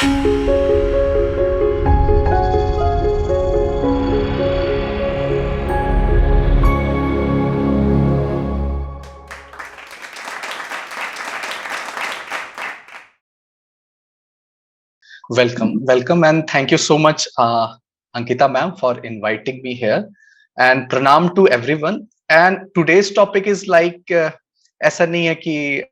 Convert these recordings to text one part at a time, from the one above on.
Welcome, and thank you so much, Ankita ma'am, for inviting me here. And pranam to everyone. And today's topic is like ऐसा नहीं है कि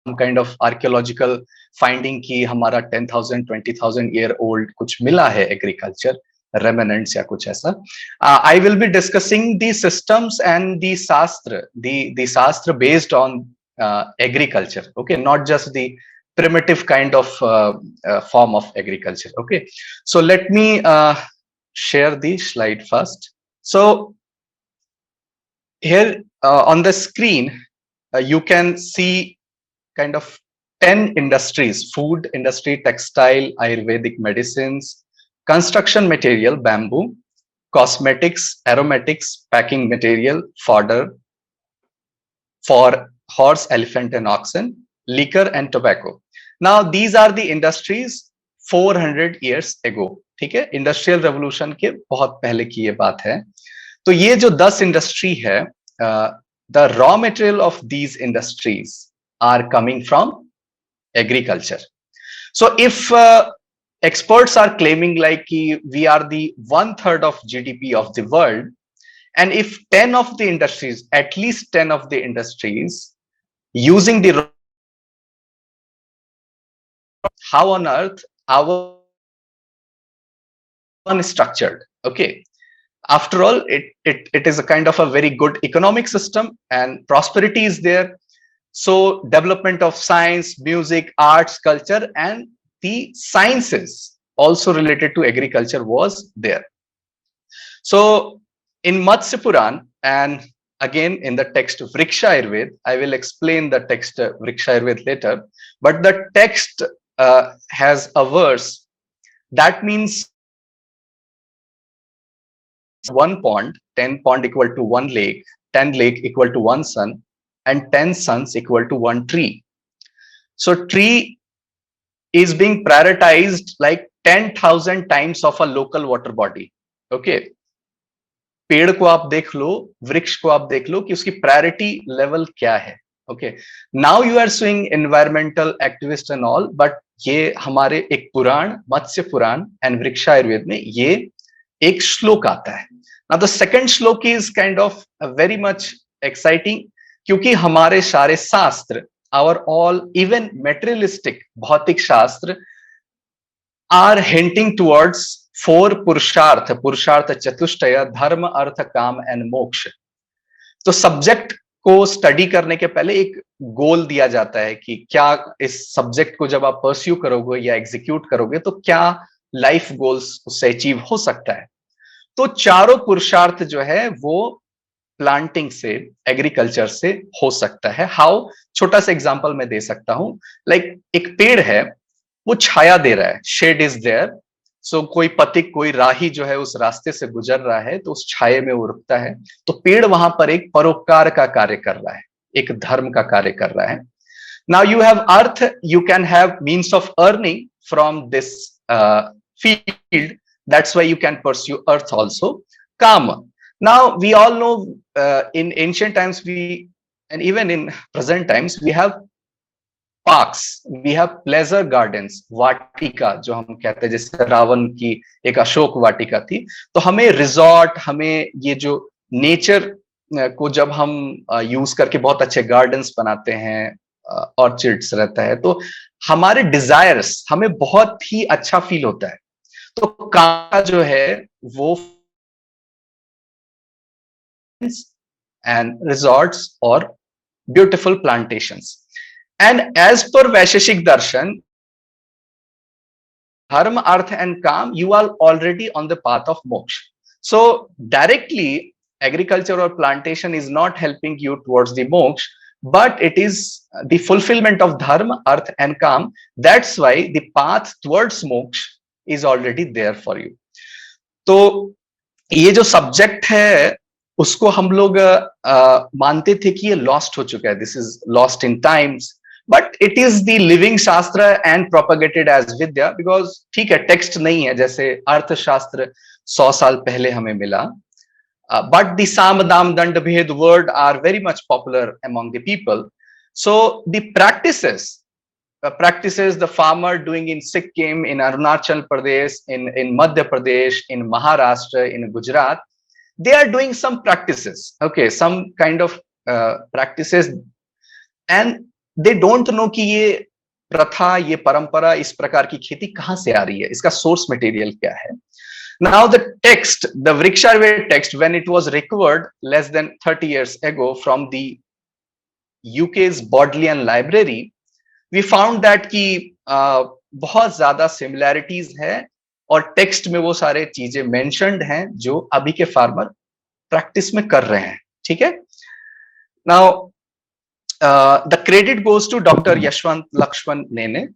some kind of archaeological finding कि हमारा 10,000 20,000 year old कुछ मिला है agriculture remnants या कुछ ऐसा. I will be discussing the systems and the shastra based on agriculture. Okay, not just the primitive kind of form of agriculture. Okay, so let me share the slide first. So here on the screen you can see kind of 10 industries: food industry, textile, ayurvedic medicines, construction material, bamboo, cosmetics, aromatics, packing material, fodder for horse, elephant and oxen, liquor and tobacco. Now these are the industries 400 years ago. ठीक है, industrial revolution के बहुत पहले की ये बात है. तो ये जो 10 इंडस्ट्री है, the raw material of these industries are coming from agriculture. So if experts are claiming like we are the 1/3 of GDP of the world, and if 10 of the industries, at least 10 of the industries using the, how on earth our unstructured? Okay, after all, it is a kind of a very good economic system and prosperity is there. So development of science, music, arts, culture, and the sciences also related to agriculture was there. So in Matsya Puran, and again in the text of Vriksha Ayurveda, I will explain the text Vriksha Ayurveda later, but the text has a verse that means 1 pond, 10 pond equal to 1 lake, 10 lake equal to 1 sun, and 10 suns equal to 1 tree. So tree is being prioritized like 10,000 times of a local water body. Okay, पेड़ को आप देख लो, वृक्ष को आप देख लो कि उसकी प्रायोरिटी लेवल क्या है. Okay, now you are seeing environmental activists and all, but ये हमारे एक पुराण, मत्स्य पुराण and वृक्षा आयुर्वेद में ये एक श्लोक आता है. Now the second श्लोक is kind of very much exciting, क्योंकि हमारे सारे शास्त्र, our all even materialistic भौतिक शास्त्र are hinting towards 4 पुरुषार्थ, पुरुषार्थ चतुष्टय, धर्म, अर्थ, काम एंड मोक्ष. तो सब्जेक्ट को स्टडी करने के पहले एक गोल दिया जाता है कि क्या इस सब्जेक्ट को जब आप परस्यू करोगे या एग्जीक्यूट करोगे तो क्या लाइफ गोल्स उससे अचीव हो सकता है. तो चारों पुरुषार्थ जो है वो प्लांटिंग से, एग्रीकल्चर से हो सकता है. हाउ? छोटा सा एग्जांपल मैं दे सकता हूं. लाइक एक पेड़ है, वो छाया दे रहा है, शेड इज देयर. सो कोई पथिक, कोई राही जो है उस रास्ते से गुजर रहा है तो उस छाये में वो रुकता है. तो पेड़ वहां पर एक परोपकार का कार्य कर रहा है, एक धर्म का कार्य कर रहा है. Now you have earth, you can have means of earning from this field. That's why you can pursue earth also. काम. Now we all know in ancient times and even in present times we have parks, we have pleasure gardens, वाटिका जो हम कहते हैं, जैसे रावण की एक अशोक वाटिका थी. तो हमें रिजॉर्ट, हमें ये जो नेचर को जब हम यूज करके बहुत अच्छे गार्डन्स बनाते हैं, ऑर्चिड्स रहता है, तो हमारे डिजायर्स हमें बहुत ही अच्छा फील होता है. तो का जो है वो and resorts or beautiful plantations. And as per Vaisheshik Darshan, dharma, artha and kam, you are already on the path of moksha. So directly agriculture or plantation is not helping you towards the moksha, but it is the fulfillment of dharma, artha and kam. That's why the path towards moksha is already there for you. तो ये जो subject है उसको हम लोग मानते थे कि ये लॉस्ट हो चुका है, this is lost in times. but it is the living shastra and propagated as vidya, because ठीक है टेक्स्ट नहीं है, जैसे अर्थशास्त्र 100 साल पहले हमें मिला, but the sam dam dand bhed word are very much popular among the people. So the practices the farmer doing in Sikkim, in Arunachal Pradesh, in Madhya Pradesh, in Maharashtra, in Gujarat, they are doing some practices, okay, some kind of practices, and they don't know कि ये प्रथा, ये परंपरा, इस प्रकार की खेती कहां से आ रही है, इसका सोर्स मटेरियल क्या है. Now the text, the Vriksharve text, when it was recovered less than 30 years ago from the UK's Bodleian Library, we found that कि बहुत ज्यादा सिमिलैरिटीज है और टेक्स्ट में वो सारे चीजें मेंशन्ड हैं जो अभी के फार्मर प्रैक्टिस में कर रहे हैं. ठीक है. Now the credit goes to doctor Yashwant Laxman Nene.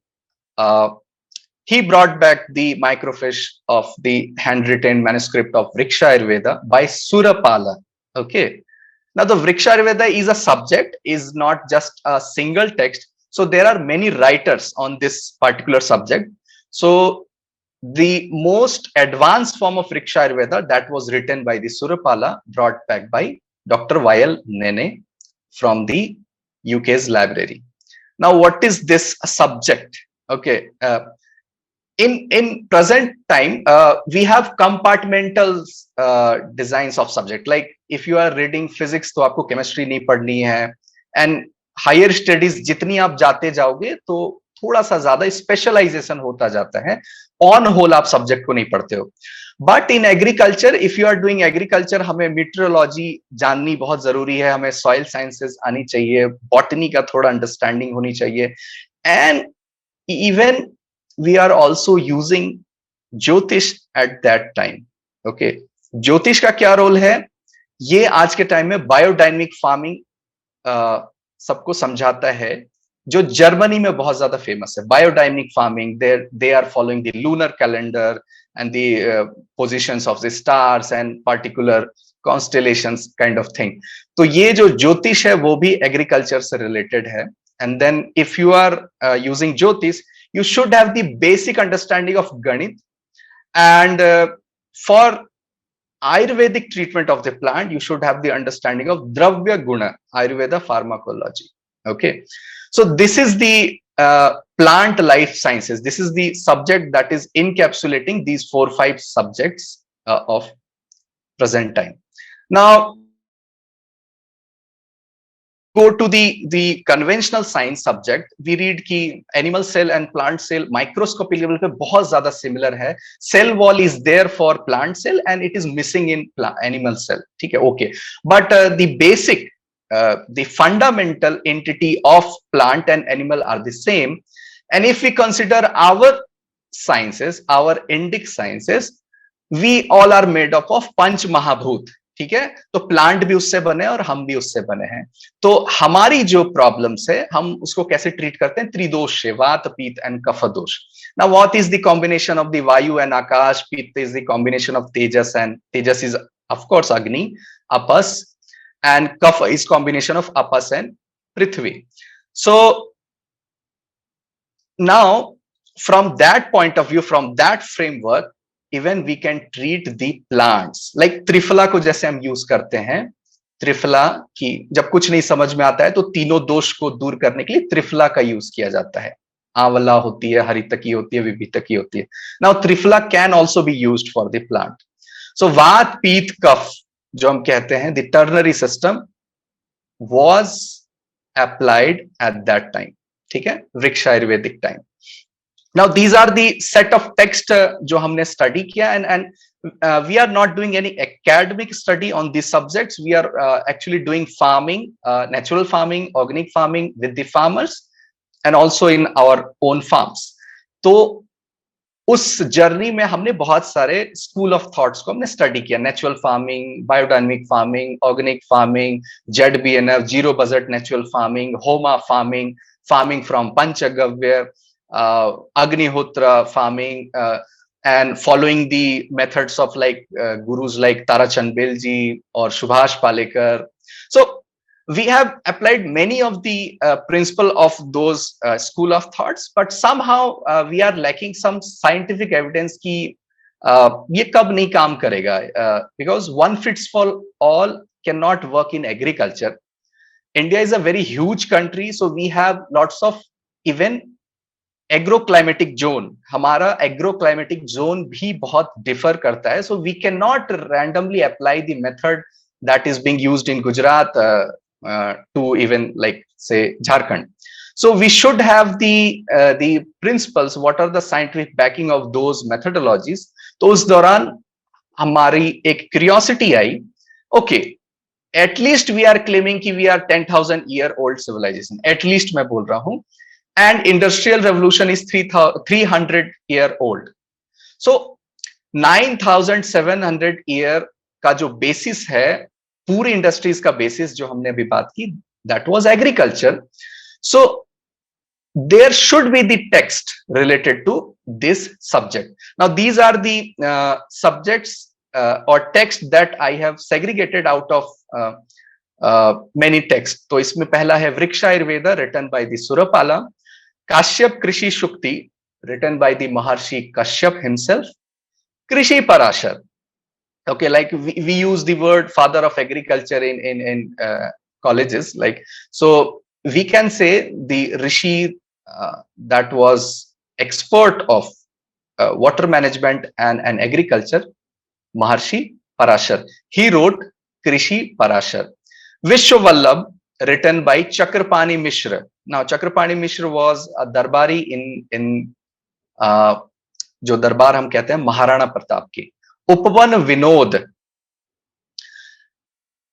He brought back the microfiche of the handwritten manuscript of Vriksha Ayurveda by Surapala. Okay. Now the Vriksha Ayurveda is a subject, is not just a single text. So there are many writers on this particular subject. So the most advanced form of Vriksha Ayurveda that was written by the Surapala, brought back by Dr. Y.L. Nene from the UK's library. Now what is this subject? Okay. In present time, we have compartmental designs of subject. Like if you are reading physics, तो आपको chemistry नहीं पढ़नी है, and higher studies जितनी आप जाते जाओगे तो थोड़ा सा ज्यादा स्पेशलाइजेशन होता जाता है. ऑन होल आप सब्जेक्ट को नहीं पढ़ते हो. But in agriculture, if you are doing agriculture, हमें मीटरोलॉजी जाननी बहुत जरूरी है, हमें सॉइल साइंसेस आनी चाहिए, बॉटनी का थोड़ा अंडरस्टैंडिंग होनी चाहिए, and even we are also using ज्योतिष at that time. Okay. ज्योतिष का क्या रोल है, ये आज के टाइम में बायोडायनेमिक फार्मिंग सबको समझाता है, जो जर्मनी में बहुत ज्यादा फेमस है. Biodynamic farming, they are following the lunar calendar and the positions of the stars and particular constellations kind of thing. तो ये जो ज्योतिष है वो भी एग्रीकल्चर से रिलेटेड है. And then if you are using ज्योतिष, you should have the basic understanding of Ganit, and for Ayurvedic treatment of the plant, you should have the understanding of Dravya Guna, Ayurveda pharmacology. Okay, so this is the plant life sciences. This is the subject that is encapsulating these 4-5 subjects of present time. Now go to the conventional science subject, we read कि animal cell and plant cell microscopic level पे बहुत ज्यादा similar है. Cell wall is there for plant cell and it is missing in animal cell. ठीक है, okay. But the basic, the fundamental entity of plant and animal are the same. And if we consider our sciences, our Indic sciences, we all are made up of Panch Mahabhut. ठीक है, तो plant भी उससे बने और हम भी उससे बने हैं. तो हमारी जो प्रॉब्लम्स है हम उसको कैसे ट्रीट करते हैं, त्रिदोष से, वात पित्त and kapha dosha. Now what is the combination of the vayu and akash, pitta is the combination of tejas, and tejas is of course agni, apas, and kapha is combination of apas and prithvi. So now from that point of view, from that framework, even we can treat the plants. Like triphala को जैसे हम use करते हैं, त्रिफला की जब कुछ नहीं समझ में आता है तो तीनों दोष को दूर करने के लिए त्रिफला का यूज किया जाता है. आंवला होती है, हरितकी होती है, विभितकी होती है. Now triphala can also be used for the plant. So vata pitta kapha जो हम कहते हैं, the ternary system was applied at that time. ठीक है, Vriksha Ayurvedic time. Now these are the set of text जो हमने study किया, and we are not doing any academic study on these subjects. We are actually doing farming, natural farming, organic farming with the farmers, and also in our own farms. तो उस journey में हमने बहुत सारे school of thoughts को हमने study किया. Natural farming, biodynamic farming, organic farming, ZBNF, zero budget natural farming, homa farming, farming from panchagavya, Agnihotra farming, and following the methods of like gurus like Tarachand Belji or Subhash Palekar. So we have applied many of the principle of those school of thoughts, but somehow we are lacking some scientific evidence ki ye kab nahi kaam karega, because one fits for all cannot work in agriculture. India is a very huge country, so we have lots of even agroclimatic zone, हमारा agroclimatic zone भी बहुत differ करता है, so we can not randomly apply the method that is being used in Gujarat to even like say Jharkhand. So we should have the principles, what are the scientific backing of those methodologies. तो उस दौरान हमारी एक curiosity आई, okay at least we are claiming कि we are 10,000 year old civilization, at least मैं बोल रहा हूं, and industrial revolution is 300 year old. So 9,700 year का जो बेसिस है, पूरी इंडस्ट्रीज का बेसिस जो हमने अभी बात की, that was agriculture. So there should be the text related to this subject. Now these are the subjects or text that I have segregated out of many texts. तो इसमें पहला है वृक्ष Ayurveda written by the Surapala, Kashyap Krishi Shukti written by the Maharshi Kashyap himself, Krishi Parashar. Okay, like we use the word father of agriculture in colleges, like, so we can say the rishi that was expert of water management and agriculture, Maharshi Parashar. He wrote Krishi Parashar. Vishwavallabh written by Chakrapani Mishra. Now Chakrapani Mishra was a darbari in जो दरबार हम कहते हैं महाराणा प्रताप की. उपवन Vinod,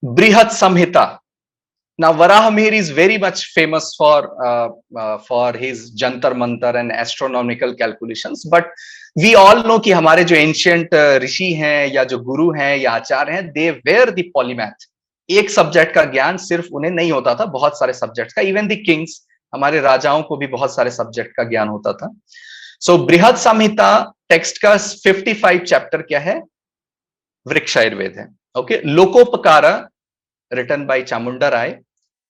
Brihat Samhita. Now Varahamihir is very much famous for his jantar mantar and astronomical calculations, but we all know कि हमारे जो ancient ऋषि हैं या जो गुरु हैं या आचार्य हैं, they were the polymath. एक सब्जेक्ट का ज्ञान सिर्फ उन्हें नहीं होता था, बहुत सारे सब्जेक्ट का. इवन द किंग्स, हमारे राजाओं को भी बहुत सारे सब्जेक्ट का ज्ञान होता था. सो बृहद संहिता टेक्स्ट का 55 चैप्टर क्या है, वृक्ष आयुर्वेद है. Okay, Lokopakara written by Chamunda Rai,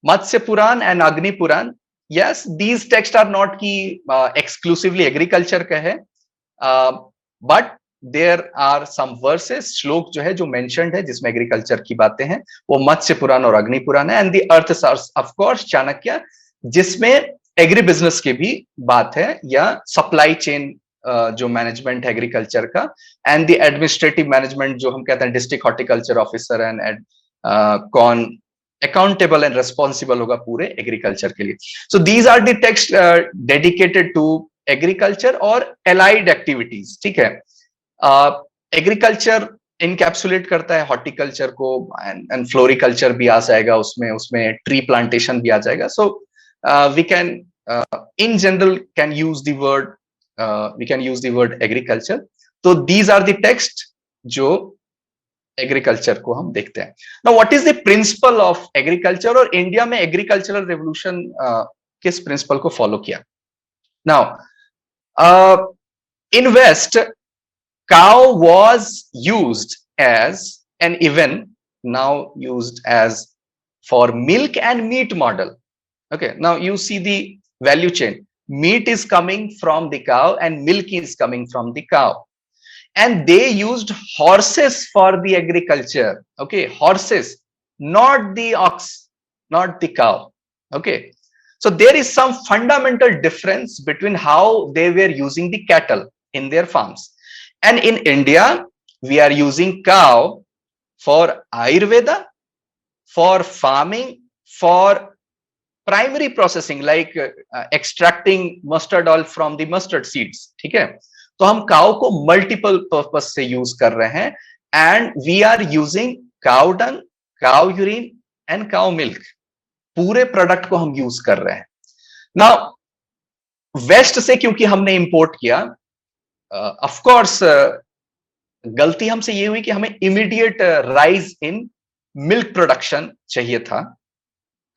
Matsya Purana and Agni Purana. Yes, these texts are not की एक्सक्लूसिवली एग्रीकल्चर का है, but there are some verses, श्लोक जो है जो मेंशन्ड है जिसमें एग्रीकल्चर की बातें हैं, वो मत्स्य पुराण और अग्नि पुराण है. And the Arthashastra of course Chanakya, जिसमें एग्री बिजनेस की भी बात है या सप्लाई चेन जो मैनेजमेंट है एग्रीकल्चर का, एंड द एडमिनिस्ट्रेटिव मैनेजमेंट जो हम कहते हैं डिस्ट्रिक्ट हॉर्टिकल्चर ऑफिसर एंड कौन अकाउंटेबल एंड रेस्पॉन्सिबल होगा पूरे एग्रीकल्चर के लिए. So these are the texts dedicated to agriculture और एलाइड एक्टिविटीज. ठीक है, एग्रीकल्चर इनकैप्सुलेट करता है हॉर्टिकल्चर को, एंड फ्लोरिकल्चर भी आ जाएगा उसमें ट्री प्लांटेशन भी आ जाएगा. So we can in general can use the word, we can use the word agriculture. तो दीज आर द टेक्स्ट जो एग्रीकल्चर को हम देखते हैं. Now what is the principle of agriculture, और इंडिया में एग्रीकल्चरल रेवोल्यूशन किस प्रिंसिपल को फॉलो किया. Now in west, cow was used as, and even now used as, for milk and meat model. Okay, now you see the value chain. Meat is coming from the cow and milk is coming from the cow, and they used horses for the agriculture. Okay, horses, not the ox, not the cow. Okay, so there is some fundamental difference between how they were using the cattle in their farms. And in India, we are using cow for Ayurveda, for farming, for primary processing, like extracting mustard oil from the mustard seeds. ठीक है, तो हम cow को multiple purpose से use कर रहे हैं, and we are using cow dung, cow urine and cow milk. पूरे प्रोडक्ट को हम यूज कर रहे हैं. Now वेस्ट से क्योंकि हमने इंपोर्ट किया, ऑफ कोर्स गलती हमसे ये हुई कि हमें immediate rise in milk production चाहिए था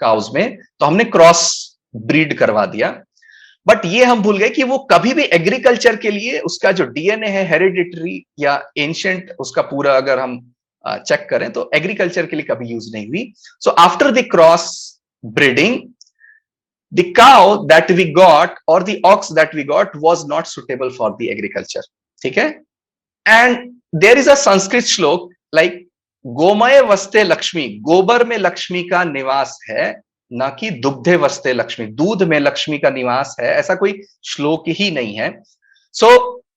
काउज में, तो हमने क्रॉस ब्रीड करवा दिया. बट ये हम भूल गए कि वो कभी भी एग्रीकल्चर के लिए उसका जो डीएनए है हेरिडिटरी या एंशिएंट, उसका पूरा अगर हम चेक करें तो एग्रीकल्चर के लिए कभी यूज नहीं हुई. So after the cross breeding, the cow that we got or the ox that we got was not suitable for the agriculture. ठीक है. And there is a Sanskrit श्लोक like गोमय वस्ते लक्ष्मी, गोबर में लक्ष्मी का निवास है, ना कि दुग्धे वस्ते लक्ष्मी, दूध में लक्ष्मी का निवास है, ऐसा कोई श्लोक ही नहीं है. So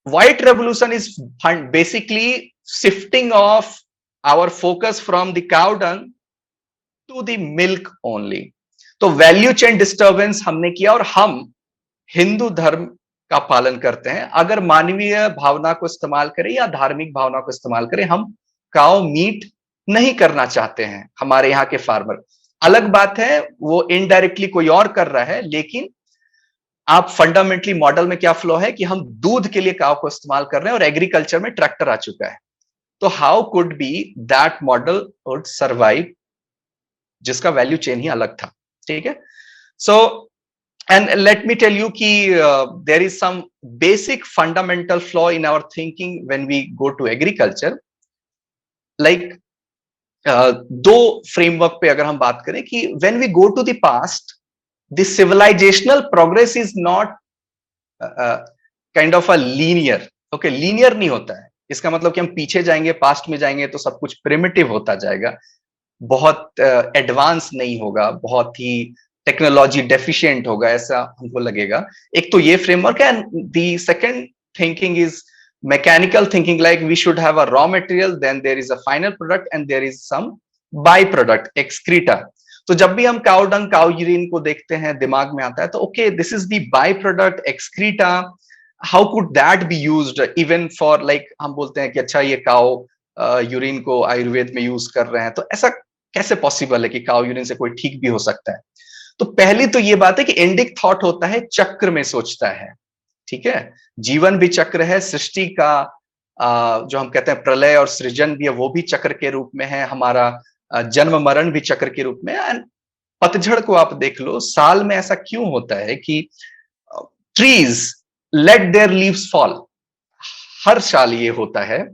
white revolution is basically shifting of our focus from the cow dung to the milk only. तो वैल्यू चेन डिस्टर्बेंस हमने किया, और हम हिंदू धर्म का पालन करते हैं. अगर मानवीय भावना को इस्तेमाल करें या धार्मिक भावना को इस्तेमाल करें, हम काउ मीट नहीं करना चाहते हैं. हमारे यहाँ के फार्मर, अलग बात है वो इनडायरेक्टली कोई और कर रहा है, लेकिन आप फंडामेंटली मॉडल में क्या फ्लो है कि हम दूध के लिए काउ को इस्तेमाल कर रहे हैं और एग्रीकल्चर में ट्रैक्टर आ चुका है. तो how could be that model would survive, जिसका वैल्यू चेन ही अलग था. ठीक है. So and let me tell you कि there is some basic fundamental flaw in our thinking when we go to agriculture. Like दो फ्रेमवर्क पे अगर हम बात करें कि when we go to the past, the civilizational progress is not kind of a linear. Okay, linear नहीं होता है. इसका मतलब कि हम पीछे जाएंगे, पास्ट में जाएंगे तो सब कुछ प्रिमिटिव होता जाएगा, बहुत एडवांस नहीं होगा, बहुत ही टेक्नोलॉजी डेफिशिएंट होगा, ऐसा हमको लगेगा. एक तो ये फ्रेमवर्क है. And the second thinking is mechanical thinking, like we should have a raw material, then there is a final product and there is some by product, excreta. तो जब भी हम काउ डंग, काउ यूरिन को देखते हैं, दिमाग में आता है तो okay, this is the by product, excreta. How could that be used even for, like हम बोलते हैं कि अच्छा ये काउ यूरिन को आयुर्वेद में यूज कर रहे हैं, तो ऐसा कैसे पॉसिबल है कि काउ यूरिन से कोई ठीक भी हो सकता है. तो पहली तो ये बात है कि इंडिक थॉट होता है, चक्र में सोचता है. ठीक है. जीवन भी चक्र है, सृष्टि का जो हम कहते हैं प्रलय और सृजन भी है, वो भी चक्र के रूप में है. हमारा जन्म मरण भी चक्र के रूप में है. एंड पतझड़ को आप देख लो, साल में ऐसा क्यों होता है कि trees let their leaves fall. हर साल ये होता है,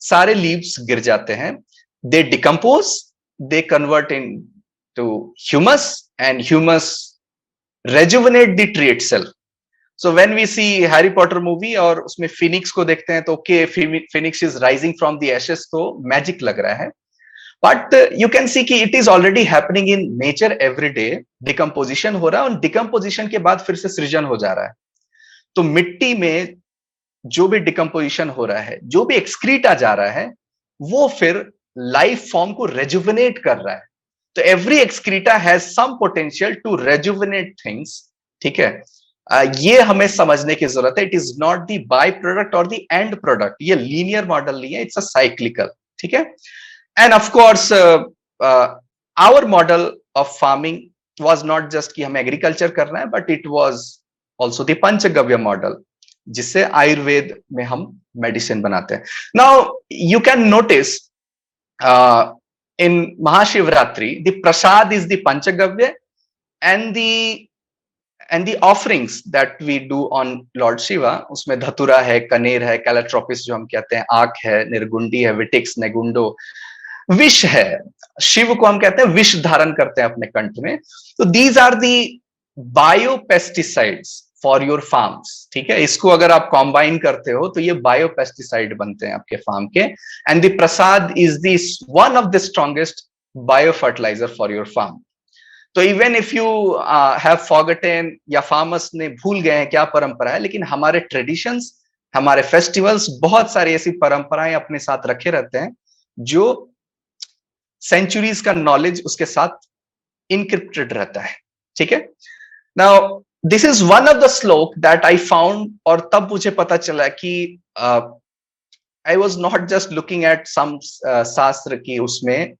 सारे लीव्स गिर जाते हैं, they decompose, they convert into humus, and humus rejuvenate the tree itself. So when we see Harry Potter movie और उसमें फिनिक्स को देखते हैं तो okay, Phoenix is rising from the ashes, तो मैजिक लग रहा है. But you can see कि it is already happening in nature every day. Decomposition हो रहा है, और डिकम्पोजिशन के बाद फिर से सृजन हो जा रहा है. तो मिट्टी में जो भी डिकम्पोजिशन हो रहा है, जो भी एक्सक्रीटा जा रहा है, वो फिर लाइफ फॉर्म को रेजुविनेट कर रहा है. तो every excreta has some potential to rejuvenate things. ठीक है. ये हमें समझने की जरूरत है. It is not the by product और द एंड प्रोडक्ट. ये लीनियर मॉडल नहीं है, इट्स अ साइक्लिकल. ठीक है. And of course our model of farming was not just कि हम एग्रीकल्चर कर रहे हैं, but it was also the panchagavya model, जिससे आयुर्वेद में हम मेडिसिन बनाते हैं. Now you can notice in Mahashivratri, the prasad is the Panchagavya, and the offerings that we do on Lord Shiva, उसमें धतुरा है, कनेर है, कैलाट्रोपिस जो हम कहते हैं, आक है, निर्गुंडी है, विटिक्स, नेगुंडो, विष है. शिव को हम कहते हैं विष धारण करते हैं अपने कंठ में. तो these are the biopesticides for your farms. ठीक है. इसको अगर आप कॉम्बाइन करते हो तो ये बायोपेस्टिसाइड बनते हैं आपके फार्म के. And the prasad is the one of the strongest biofertilizer for your farm. तो even if you have forgotten, या फार्मर्स ने भूल गए हैं क्या परंपरा है, लेकिन हमारे ट्रेडिशंस, हमारे फेस्टिवल्स, बहुत सारी ऐसी परंपराएं अपने साथ रखे रहते हैं जो सेंचुरीज का नॉलेज उसके साथ इनक्रिप्टेड रहता है. ठीक है. Now this is one of the shloka that I found, और तब मुझे पता चला कि I was not just looking at some shastra की उसमें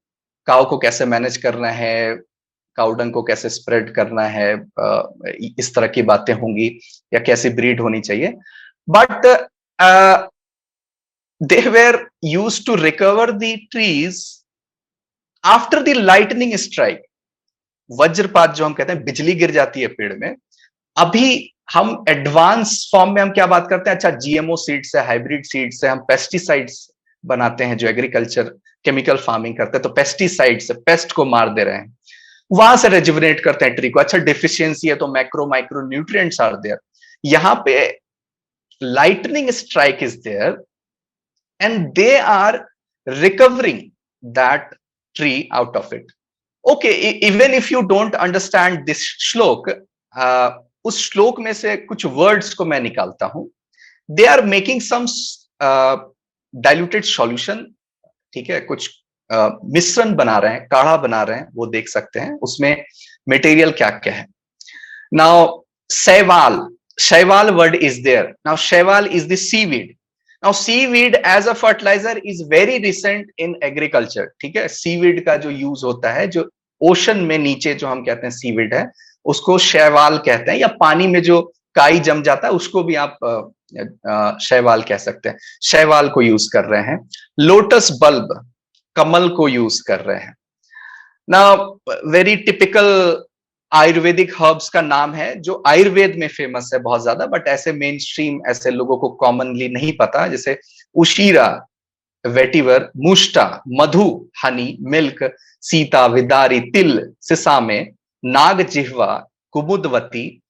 काउ को कैसे मैनेज करना है, काउडंग को कैसे स्प्रेड करना है, इस तरह की बातें होंगी, या कैसी ब्रीड होनी चाहिए. But they were used to recover the trees after the lightning strike. वज्रपात जो हम कहते हैं, बिजली गिर जाती है पेड़ में. अभी हम एडवांस फॉर्म में हम क्या बात करते हैं, अच्छा जीएमओ सीड्स है, हाइब्रिड सीड्स है, हम पेस्टिसाइड्स बनाते हैं, जो एग्रीकल्चर केमिकल फार्मिंग करते हैं, तो पेस्टिसाइड से पेस्ट को मार दे रहे हैं, वहां से रेजुविनेट करते हैं ट्री को। अच्छा, डिफिशियंसी है तो macro micro nutrients are there. यहां पे lightning strike is there and they are recovering that tree out of it. Okay, even if you don't understand this shlok, उस श्लोक में से कुछ वर्ड्स को मैं निकालता हूं। They are making some diluted solution, ठीक है, कुछ मिश्रण बना रहे हैं, काढ़ा बना रहे हैं, वो देख सकते हैं उसमें मटेरियल क्या क्या है। नाउ शैवाल, shaival word is there. Now shaival is the seaweed. Now seaweed as a fertilizer is very recent in agriculture, ठीक है। seaweed का जो यूज होता है, जो ओशन में नीचे जो हम कहते हैं seaweed है, उसको शैवाल कहते हैं, या पानी में जो काई जम जाता है उसको भी आप शैवाल कह सकते हैं। शैवाल को यूज कर रहे हैं। लोटस बल्ब, कमल को यूज कर रहे हैं। Now very typical Ayurvedic herbs का नाम है जो आयुर्वेद में फेमस है बहुत ज्यादा, बट ऐसे मेन स्ट्रीम ऐसे लोगों को कॉमनली नहीं पता, जैसे ushira, vetiver, mushta, madhu, honey, milk, sita, vidari, til, sesame, naga jihva, kumudvati,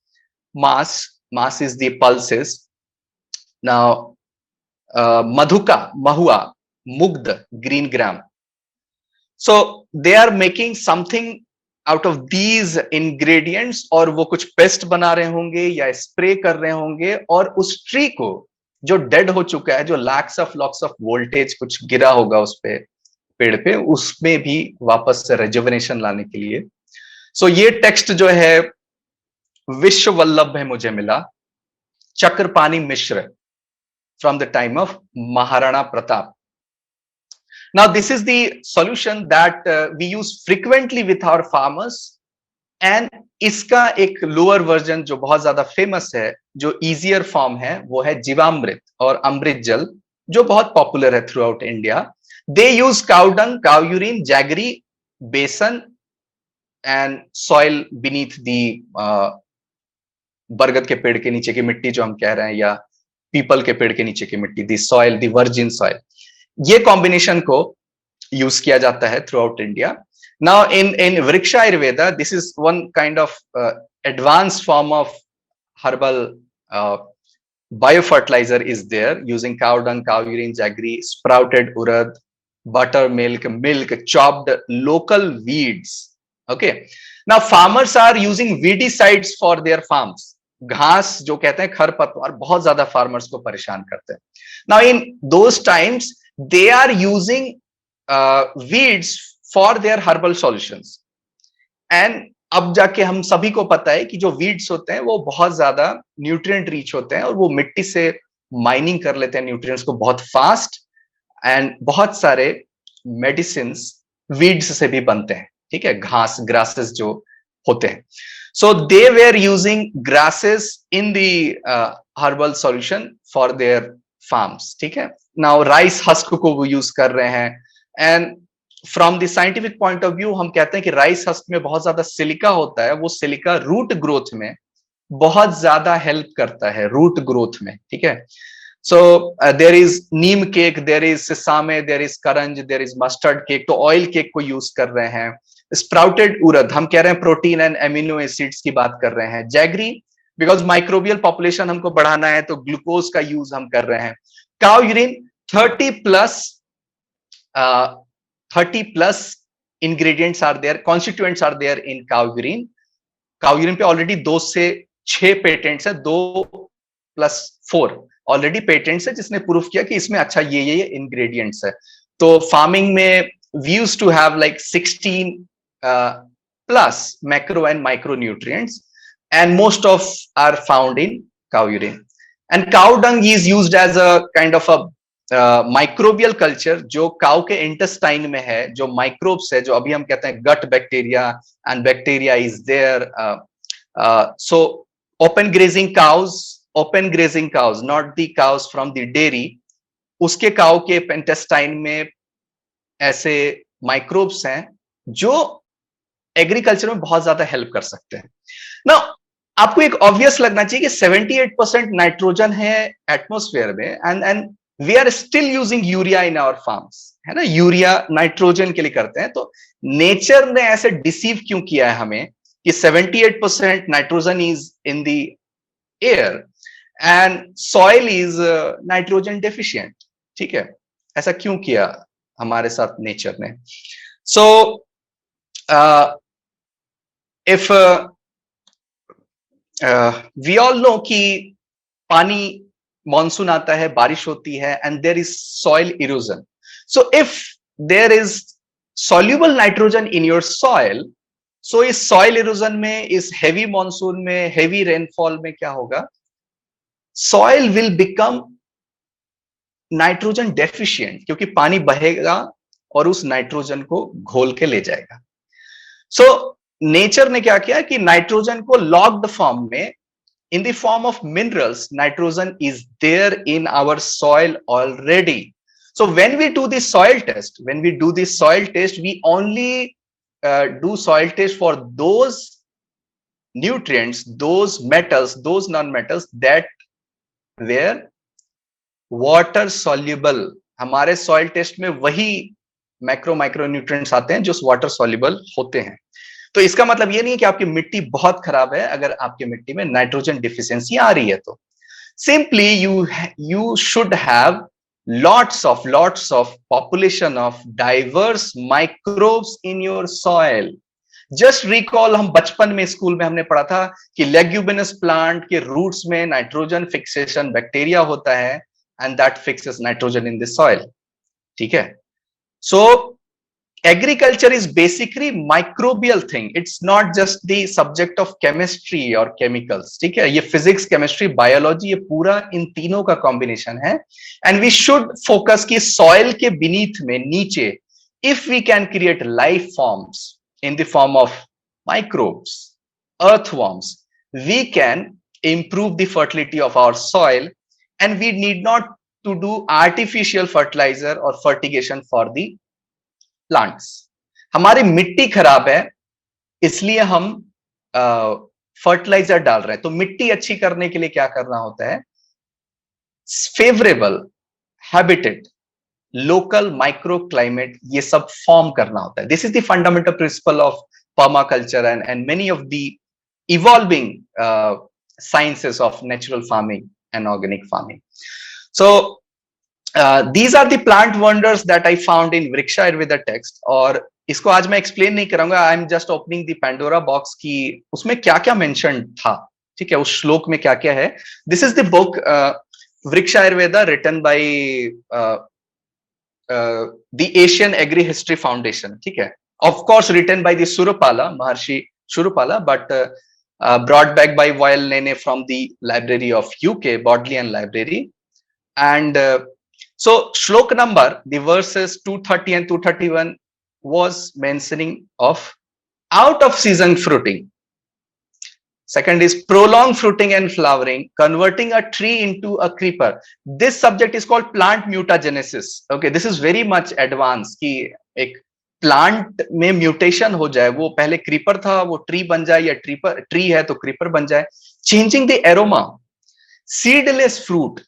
mas, mas is the pulses, now madhuka, mahua, mugdha, green gram. So they are making something out of these ingredients, और वो कुछ पेस्ट बना रहे होंगे या स्प्रे कर रहे होंगे, और उस ट्री को जो डेड हो चुका है, जो लॉक्स ऑफ वोल्टेज कुछ गिरा होगा उस पे, पेड़ पे, उसमें भी वापस से रेजुविनेशन लाने के लिए। सो ये टेक्स्ट जो है विश्व वल्लभ है, मुझे मिला, Chakrapani Mishra, from the time of Maharana Pratap. Now this is the solution that we use frequently with our farmers, and इसका एक लोअर वर्जन जो बहुत ज्यादा फेमस है, जो इजियर फॉर्म है, वो है जीवामृत और अमृत जल, जो बहुत पॉपुलर है throughout India. They use cow dung, cow urine, jaggery, besan and soil beneath the, बरगद के पेड़ के नीचे की मिट्टी जो हम कह रहे हैं, या पीपल के पेड़ के नीचे की मिट्टी, the soil, the virgin soil, ये कॉम्बिनेशन को यूज किया जाता है throughout India. Now in Vriksha Ayurveda, this is one kind of advance form of herbal biofertilizer is there, using cow dung, cow urine, jaggery, sprouted urad, buttermilk, milk, chopped local weeds. Okay, now farmers are using weedicides for their farms. घास जो कहते हैं, खरपतवार, बहुत ज्यादा farmers को परेशान करते हैं। Now in those times they are using weeds for their herbal solutions, and अब जाके हम सभी को पता है कि जो वीड्स होते हैं वो बहुत ज्यादा न्यूट्रिएंट रिच होते हैं, और वो मिट्टी से माइनिंग कर लेते हैं न्यूट्रिएंट्स को बहुत फास्ट, एंड बहुत सारे मेडिसिन वीड्स से भी बनते हैं, ठीक है, घास, ग्रासेस जो होते हैं। So they were using grasses in the herbal solution for their farms, ठीक है। नाउ राइस हस्क को वो यूज कर रहे हैं, and from the scientific point of view हम कहते हैं कि राइस हस्क में बहुत ज्यादा सिलिका होता है, वो सिलिका रूट ग्रोथ में बहुत ज्यादा हेल्प करता है, रूट ग्रोथ में, ठीक है। So there is neem cake, there is sesame, there is karanj, there is mustard cake, तो ऑयल केक को यूज कर रहे हैं। स्प्राउटेड उड़द, हम कह रहे हैं प्रोटीन एंड एमिनो एसिड्स की बात कर रहे हैं। जैगरी, बिकॉज माइक्रोबियल पॉपुलेशन हमको बढ़ाना है, तो ग्लूकोज का यूज हम कर रहे हैं। Cow urine, 30 plus ingredients are there, constituents are there in cow urine. Cow urine पे ऑलरेडी 2 से 6 पेटेंट्स है, 2+4 ऑलरेडी पेटेंट्स है, जिसने प्रूफ किया कि इसमें अच्छा ये इंग्रेडिएंट्स है। तो फार्मिंग में we used to have like 16 plus macro and micronutrients, and most of are found in cow urine. And cow dung is used as a kind of a microbial culture, जो cow के intestine में है, जो microbes है, जो अभी हम कहते हैं gut bacteria, and bacteria is there. So open grazing cows, not the cows from the dairy, उसके काउ के इंटेस्टाइन में ऐसे माइक्रोब्स हैं जो एग्रीकल्चर में बहुत ज्यादा हेल्प कर सकते हैं। ना आपको एक ऑब्वियस लगना चाहिए कि 78% नाइट्रोजन है एटमॉस्फेयर में, and we are still using urea in our farms, है ना, यूरिया नाइट्रोजन के लिए करते हैं। तो नेचर ने ऐसे डिसीव क्यों किया है हमें कि 78% nitrogen is in the air and soil is nitrogen deficient, ठीक है, ऐसा क्यों किया हमारे साथ नेचर ने? So if we all know कि पानी, मानसून आता है, बारिश होती है, and there is soil erosion. So if there is soluble nitrogen in your soil, so इस सॉइल इरोजन में, इस हेवी मानसून में, हेवी रेनफॉल में क्या होगा? Soil will become nitrogen deficient, क्योंकि पानी बहेगा और उस नाइट्रोजन को घोल के ले जाएगा। सो नेचर ने क्या किया कि नाइट्रोजन को लॉक्ड फॉर्म में, in the form of minerals, nitrogen is there in our soil already. So when we do the soil test, we only do soil test for those nutrients, those metals, those non-metals that were water soluble. हमारे soil test में वही micro nutrients आते हैं जो water soluble होते हैं। तो इसका मतलब ये नहीं है कि आपकी मिट्टी बहुत खराब है अगर आपकी मिट्टी में नाइट्रोजन डिफिशियंसी आ रही है। तो simply you should have lots of population of diverse microbes in your soil. Just recall, हम बचपन में स्कूल में हमने पढ़ा था कि लेग्यूमिनस प्लांट के रूट्स में नाइट्रोजन फिक्सेशन बैक्टीरिया होता है and that fixes nitrogen in the soil, ठीक है। सो agriculture is basically microbial thing, it's not just the subject of chemistry or chemicals, ठीक है। ये physics, chemistry, biology, ये पूरा इन तीनों का combination है। and we should focus कि soil के beneath में, नीचे, if we can create life forms in the form of microbes, earthworms, we can improve the fertility of our soil and we need not to do artificial fertilizer or fertigation for the plants. हमारी मिट्टी खराब है इसलिए हम fertiliser डाल रहे हैं। तो मिट्टी अच्छी करने के लिए क्या करना होता है? Favourable habitat, local micro climate, ये सब फॉर्म करना होता है। This is the fundamental principle of permaculture and many of the evolving sciences of natural farming and organic farming. So these are the plant wonders that I found in Vriksha Ayurveda text। और इसको आज मैं explain नहीं करूंगा, I am just opening the Pandora box की उसमें क्या क्या मेंशन था, ठीक है, उस श्लोक में क्या क्या है। This is the book Vriksha Ayurveda written by the Asian agri history foundation, ठीक है, of course written by the Surapala, Maharshi Surapala, but brought back by Weil Nene from the library of UK, Bodleian Library। And so shlok number, the verses 230 and 231 was mentioning of out of season fruiting. Second is prolonged fruiting and flowering, converting a tree into a creeper. This subject is called plant mutagenesis। Okay, this is very much advanced कि एक plant में mutation हो जाए, वो पहले creeper था वो tree बन जाए, या ट्री है तो क्रीपर बन जाए। Changing the aroma, seedless fruit,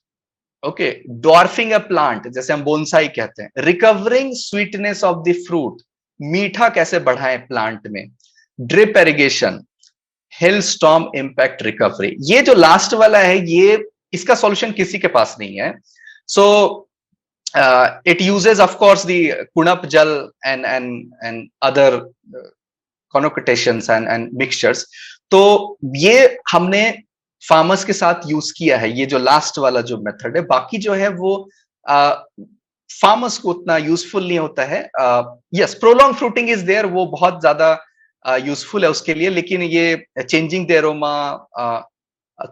okay, dwarfing a plant, जैसे हम बोनसाई कहते हैं, recovering sweetness of the fruit, मीठा कैसे बढ़ाएं प्लांट में, drip irrigation, hello storm impact recovery. ये जो लास्ट वाला है, ये इसका सॉल्यूशन किसी के पास नहीं है। सो it uses of course the kunap jal and other connotations and mixtures। तो ये हमने फार्मर्स के साथ यूज किया है, ये जो लास्ट वाला जो मेथड है। बाकी जो है वो फार्मर्स को उतना यूजफुल नहीं होता है। Yes, prolong fruiting is there, वो बहुत ज्यादा यूजफुल है उसके लिए, लेकिन ये चेंजिंग द एरोमा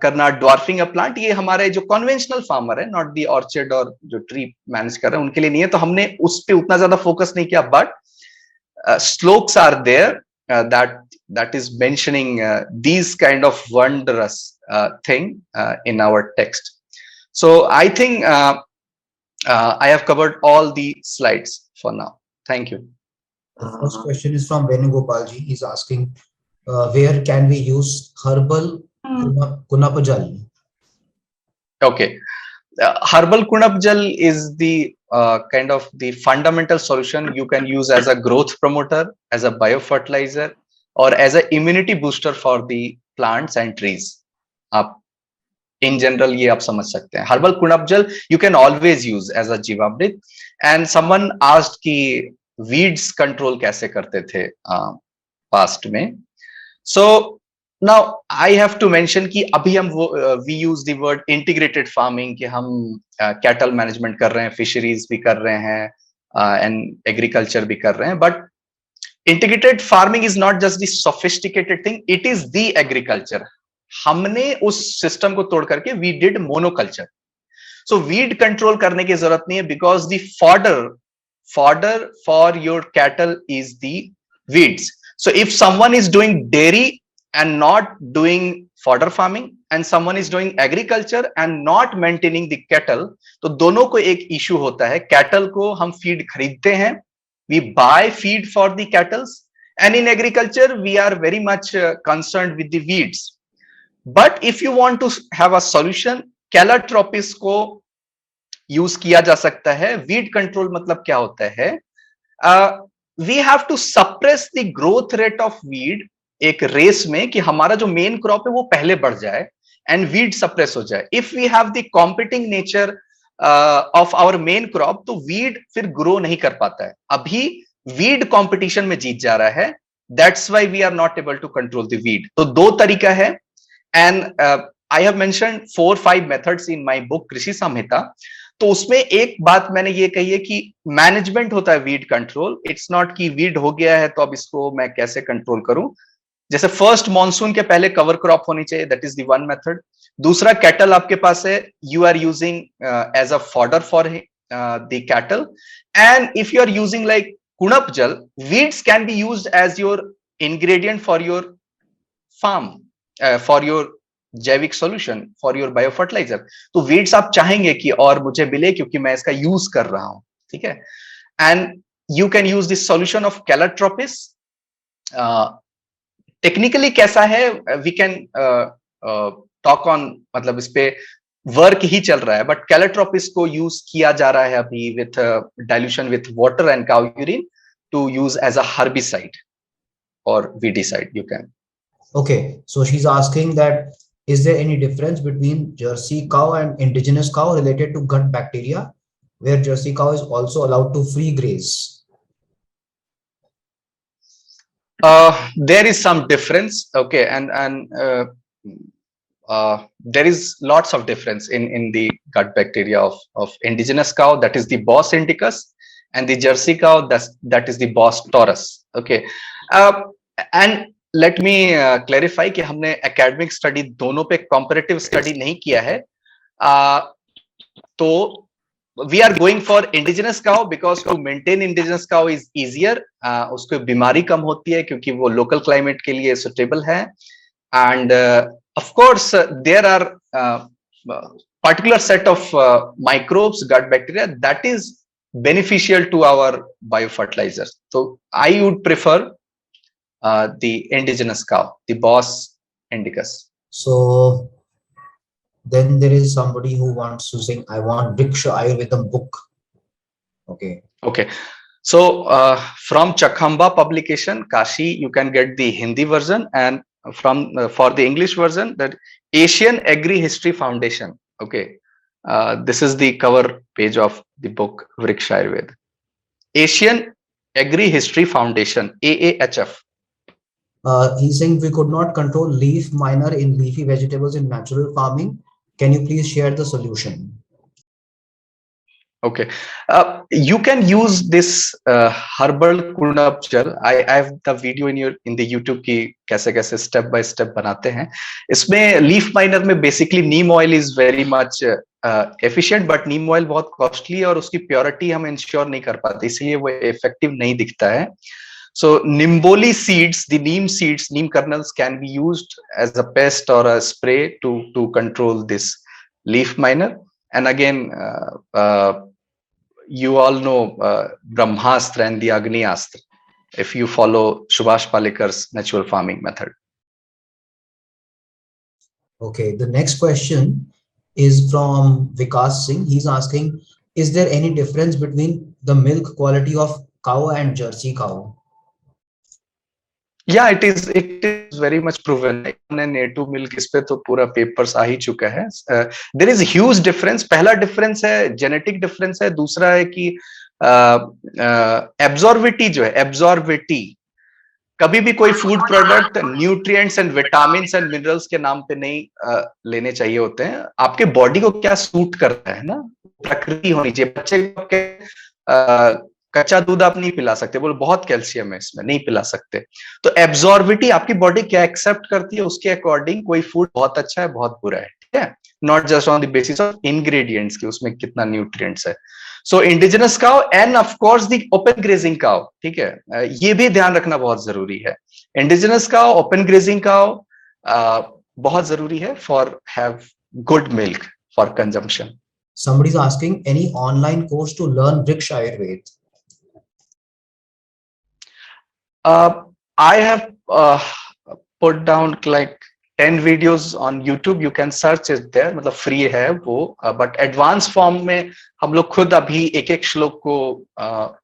करना, ड्वार्फिंग अ प्लांट, ये हमारे जो कन्वेंशनल फार्मर है, नॉट दी ऑर्चर्ड और जो ट्री मैनेज कर रहे हैं, उनके लिए नहीं है। तो हमने उस पे उतना ज्यादा फोकस नहीं किया, but shlokas are there that is mentioning these kind of wondrous thing in our text। So I think I have covered all the slides for now. Thank you। The first question is from Venugopal ji. He's asking where can we use herbal kunapajal? Okay, Herbal Kunap Jal is the kind of the fundamental solution you can use as a growth promoter, as a biofertilizer, or as an immunity booster for the plants and trees. आप in general ये आप समझ सकते हैं. Herbal Kunap Jal you can always use as a Jeevamrut. And someone asked कि weeds control कैसे करते थे past में. So now I have to mention कि अभी हम we use the word integrated farming कि हम cattle management कर रहे हैं, fisheries भी कर रहे हैं, and agriculture भी कर रहे हैं. But integrated farming is not just the sophisticated thing, it is the agriculture. हमने उस सिस्टम को तोड़ करके we did monoculture. So weed control करने की जरूरत नहीं है because the fodder for your cattle is the weeds. So if someone is doing dairy and not doing fodder farming and someone is doing agriculture and not maintaining the cattle, तो दोनों को एक issue होता है. Cattle को हम feed खरीदते हैं, we buy feed for the cattle, and in agriculture we are very much concerned with the weeds. But if you want to have a solution, Calotropis को यूज किया जा सकता है. वीड कंट्रोल मतलब क्या होता है? We have to suppress the growth rate of weed एक रेस में कि हमारा जो मेन क्रॉप है वो पहले बढ़ जाए एंड वीड सप्रेस हो जाए. If we have the competing nature of our main crop तो वीड फिर ग्रो नहीं कर पाता है. अभी वीड कंपटीशन में जीत जा रहा है. That's why we are not able to control the weed. तो दो तरीका है. And I have mentioned 4-5 methods in my book Krishi Samhita. तो उसमें एक बात मैंने ये कही है कि मैनेजमेंट होता है वीड कंट्रोल. इट्स नॉट कि वीड हो गया है तो अब इसको मैं कैसे कंट्रोल करूं. जैसे फर्स्ट मॉनसून के पहले कवर क्रॉप होनी चाहिए, that is the one method. दूसरा कैटल आपके पास है, you are using as a fodder for the cattle. And if you are using like kunapa jal, weeds can be used as your ingredient for your farm, for your जैविक solution, for your biofertilizer. तो weeds आप चाहेंगे कि और मुझे मिले क्योंकि मैं इसका यूज कर रहा हूं. ठीक है. And you can use this solution of Calotropis. Technically कैसा है वी कैन टॉक ऑन, मतलब इस पे वर्क ही चल रहा है. बट कैलोट्रोपिस को यूज किया जा रहा है अभी with dilution with water and cow urine to use as a herbicide और weedicide. You can. Okay, so she's asking that is there any difference between Jersey cow and indigenous cow related to gut bacteria, where Jersey cow is also allowed to free graze? There is some difference. Okay, and there is lots of difference in the gut bacteria of indigenous cow, that is the Bos indicus, and the Jersey cow, that is the Bos taurus. Okay, and let me clarify कि हमने academic study दोनों पे comparative study नहीं किया है. तो we are going for indigenous cow because to maintain indigenous cow is easier. उसको बीमारी कम होती है क्योंकि वो लोकल क्लाइमेट के लिए सुटेबल है. And of course there are particular set of microbes, gut bacteria that is beneficial to our biofertilizer. तो I would prefer the indigenous cow, the Bos indicus. So then there is somebody who wants to say, I want Vriksha Ayurvedam book. Okay. So from Chakhamba publication, Kashi, you can get the Hindi version, and from for the English version, that Asian Agri History Foundation. Okay. This is the cover page of the book Vriksha Ayurveda. Asian Agri History Foundation, AAHF. He's saying we could not control leaf miner in leafy vegetables in natural farming. Can you please share the solution? Okay, you can use this herbal Kunap Jal. I have the video in the YouTube की कैसे step by step बनाते हैं. इसमें leaf miner में basically neem oil is very much efficient, but neem oil बहुत costly है और उसकी purity हम ensure नहीं कर पाते, इसलिए वो effective नहीं दिखता है. So Nimboli seeds, the neem seeds, neem kernels can be used as a pest or a spray to control this leaf miner. And again, you all know Brahmastra and the Agniastra if you follow Subhash Palekar's natural farming method. Okay, the next question is from Vikas Singh. He's asking, is there any difference between the milk quality of cow and Jersey cow? Yeah, it is very much proven. A1 and A2 milk इस पे तो पूरा papers आ ही चुका है. There is huge difference. पहला difference है जेनेटिक डिफरेंस है. दूसरा है कि एब्जॉर्बिटी जो है, एब्जॉर्बिटी, कभी भी कोई food product nutrients and vitamin and minerals के नाम पे नहीं लेने चाहिए होते हैं. आपके बॉडी को क्या सूट करता है ना, प्रकृति होनी चाहिए. बच्चे को कच्चा दूध आप नहीं पिला सकते, बोले बहुत कैल्शियम है इसमें, नहीं पिला सकते. तो एब्जॉर्बिटी, आपकी बॉडी क्या एक्सेप्ट करती है उसके अकॉर्डिंग कोई फूड बहुत अच्छा है, बहुत बुरा है. ठीक है, not just on the basis of ingredients की उसमें कितना न्यूट्रिएंट्स है. So indigenous cow and of course the open grazing cow. ठीक है, ये भी ध्यान रखना बहुत जरूरी है. Indigenous cow, open grazing cow बहुत जरूरी है for have good milk for consumption. Somebody is asking, any online course to learn Vriksha Ayurveda? I have put down like 10 videos on YouTube. You can search it there. मतलब free है वो, but advance form में हम लोग खुद अभी एक एक श्लोक को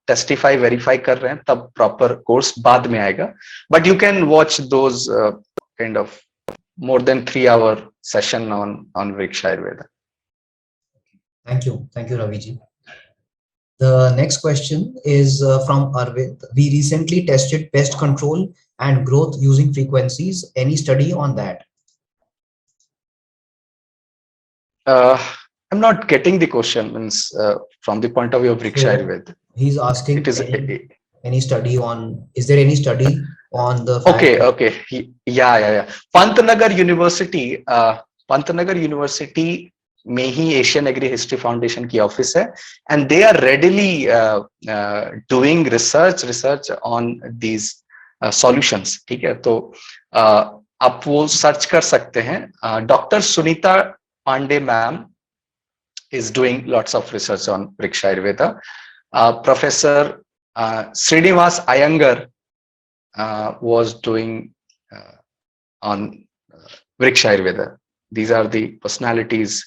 टेस्टिफाई वेरीफाई कर रहे हैं, तब प्रॉपर कोर्स बाद में आएगा. But you can watch those kind of more than 3-hour session on Vriksha Ayurveda. Thank you, Ravi ji. The next question is from Arvind. We recently tested pest control and growth using frequencies. Any study on that? I'm not getting the question. Means from the point of view of Vriksha Ayurveda. He's asking, it is any study on? Is there any study on the? Okay. Yeah. Pantnagar University में ही Asian agri history foundation की office है, and they are readily doing research on these solutions. ठीक है, तो आप वो search कर सकते हैं. Doctor Sunita Pandey ma'am is doing lots of research on Vriksha Ayurveda. Professor Srinivas Iyengar was doing on Vriksha Ayurveda. These are the personalities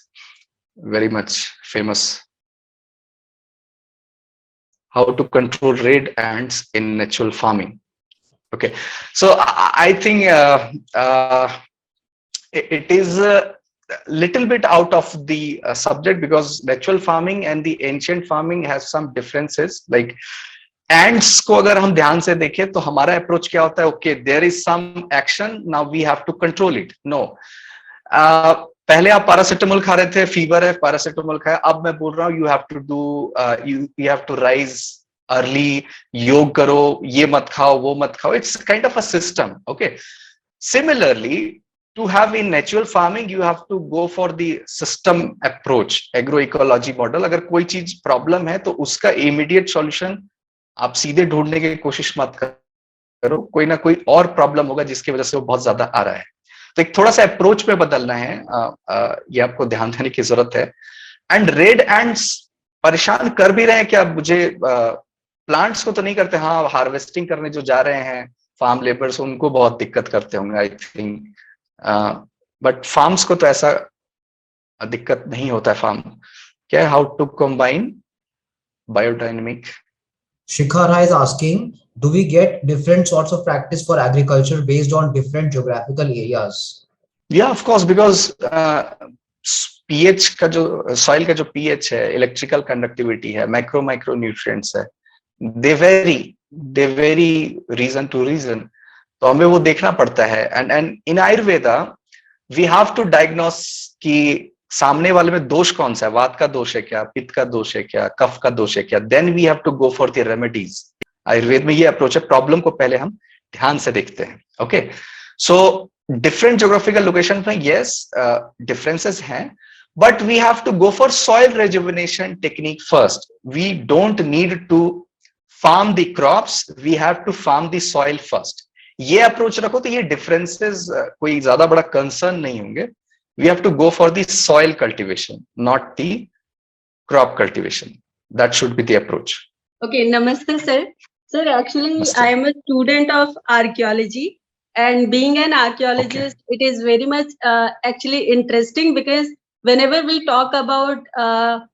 very much famous. How to control red ants in natural farming. Okay, so I think it is a little bit out of the subject, because natural farming and the ancient farming has some differences. Like ants को अगर हम ध्यान से देखें तो हमारा approach क्या होता है? Okay, there is some action, now we have to control it. No, पहले आप पैरासिटामोल खा रहे थे, फीवर है, पैरासिटामोल खाया. अब मैं बोल रहा हूँ, you have to do, you have to rise early, yoga करो, ये मत खाओ, वो मत खाओ. It's kind of a system. Okay, similarly to have in natural farming you have to go for the system approach, agroecology model. अगर कोई चीज प्रॉब्लम है तो उसका इमीडिएट सॉल्यूशन आप सीधे ढूंढने की कोशिश मत करो, कोई ना कोई और प्रॉब्लम होगा जिसकी वजह से वो बहुत ज्यादा आ रहा है. तो एक थोड़ा सा अप्रोच पे बदलना है, ये आपको ध्यान देने की जरूरत है. एंड रेड एंड्स परेशान कर भी रहे हैं क्या? मुझे प्लांट्स को तो नहीं करते, हाँ हार्वेस्टिंग करने जो जा रहे हैं फार्म लेबर्स, उनको बहुत दिक्कत करते होंगे आई थिंक. बट फार्म्स को तो ऐसा दिक्कत नहीं होता है. फार्म क्या, how to combine biodynamic. Shikhara is asking, do we get different sorts of practice for agriculture based on different geographical areas? Yeah, of course, because pH का जो सॉइल का जो pH है, इलेक्ट्रिकल कंडक्टिविटी है, micro nutrients है, they vary region to region. तो हमें वो देखना पड़ता है. And in Ayurveda we have to diagnose कि सामने वाले में दोष कौन सा है, वात का दोष है क्या, पित्त का दोष है क्या, कफ का दोष है क्या, then we have to go for the remedies. Ayurveda में ये अप्रोच है, प्रॉब्लम को पहले हम ध्यान से देखते हैं. Okay, so different geographical location में यस डिफरेंसेस हैं, but we have to go for soil rejuvenation technique first. We don't need to farm the crops, we have to farm the soil first. ये approach रखो तो ये differences कोई ज्यादा बड़ा concern नहीं होंगे. We have to go for the soil cultivation, not the crop cultivation. That should be the approach. Okay, namaste sir. Sir, actually I am a student of archaeology, and being an archaeologist, it is very much actually interesting, because whenever we talk about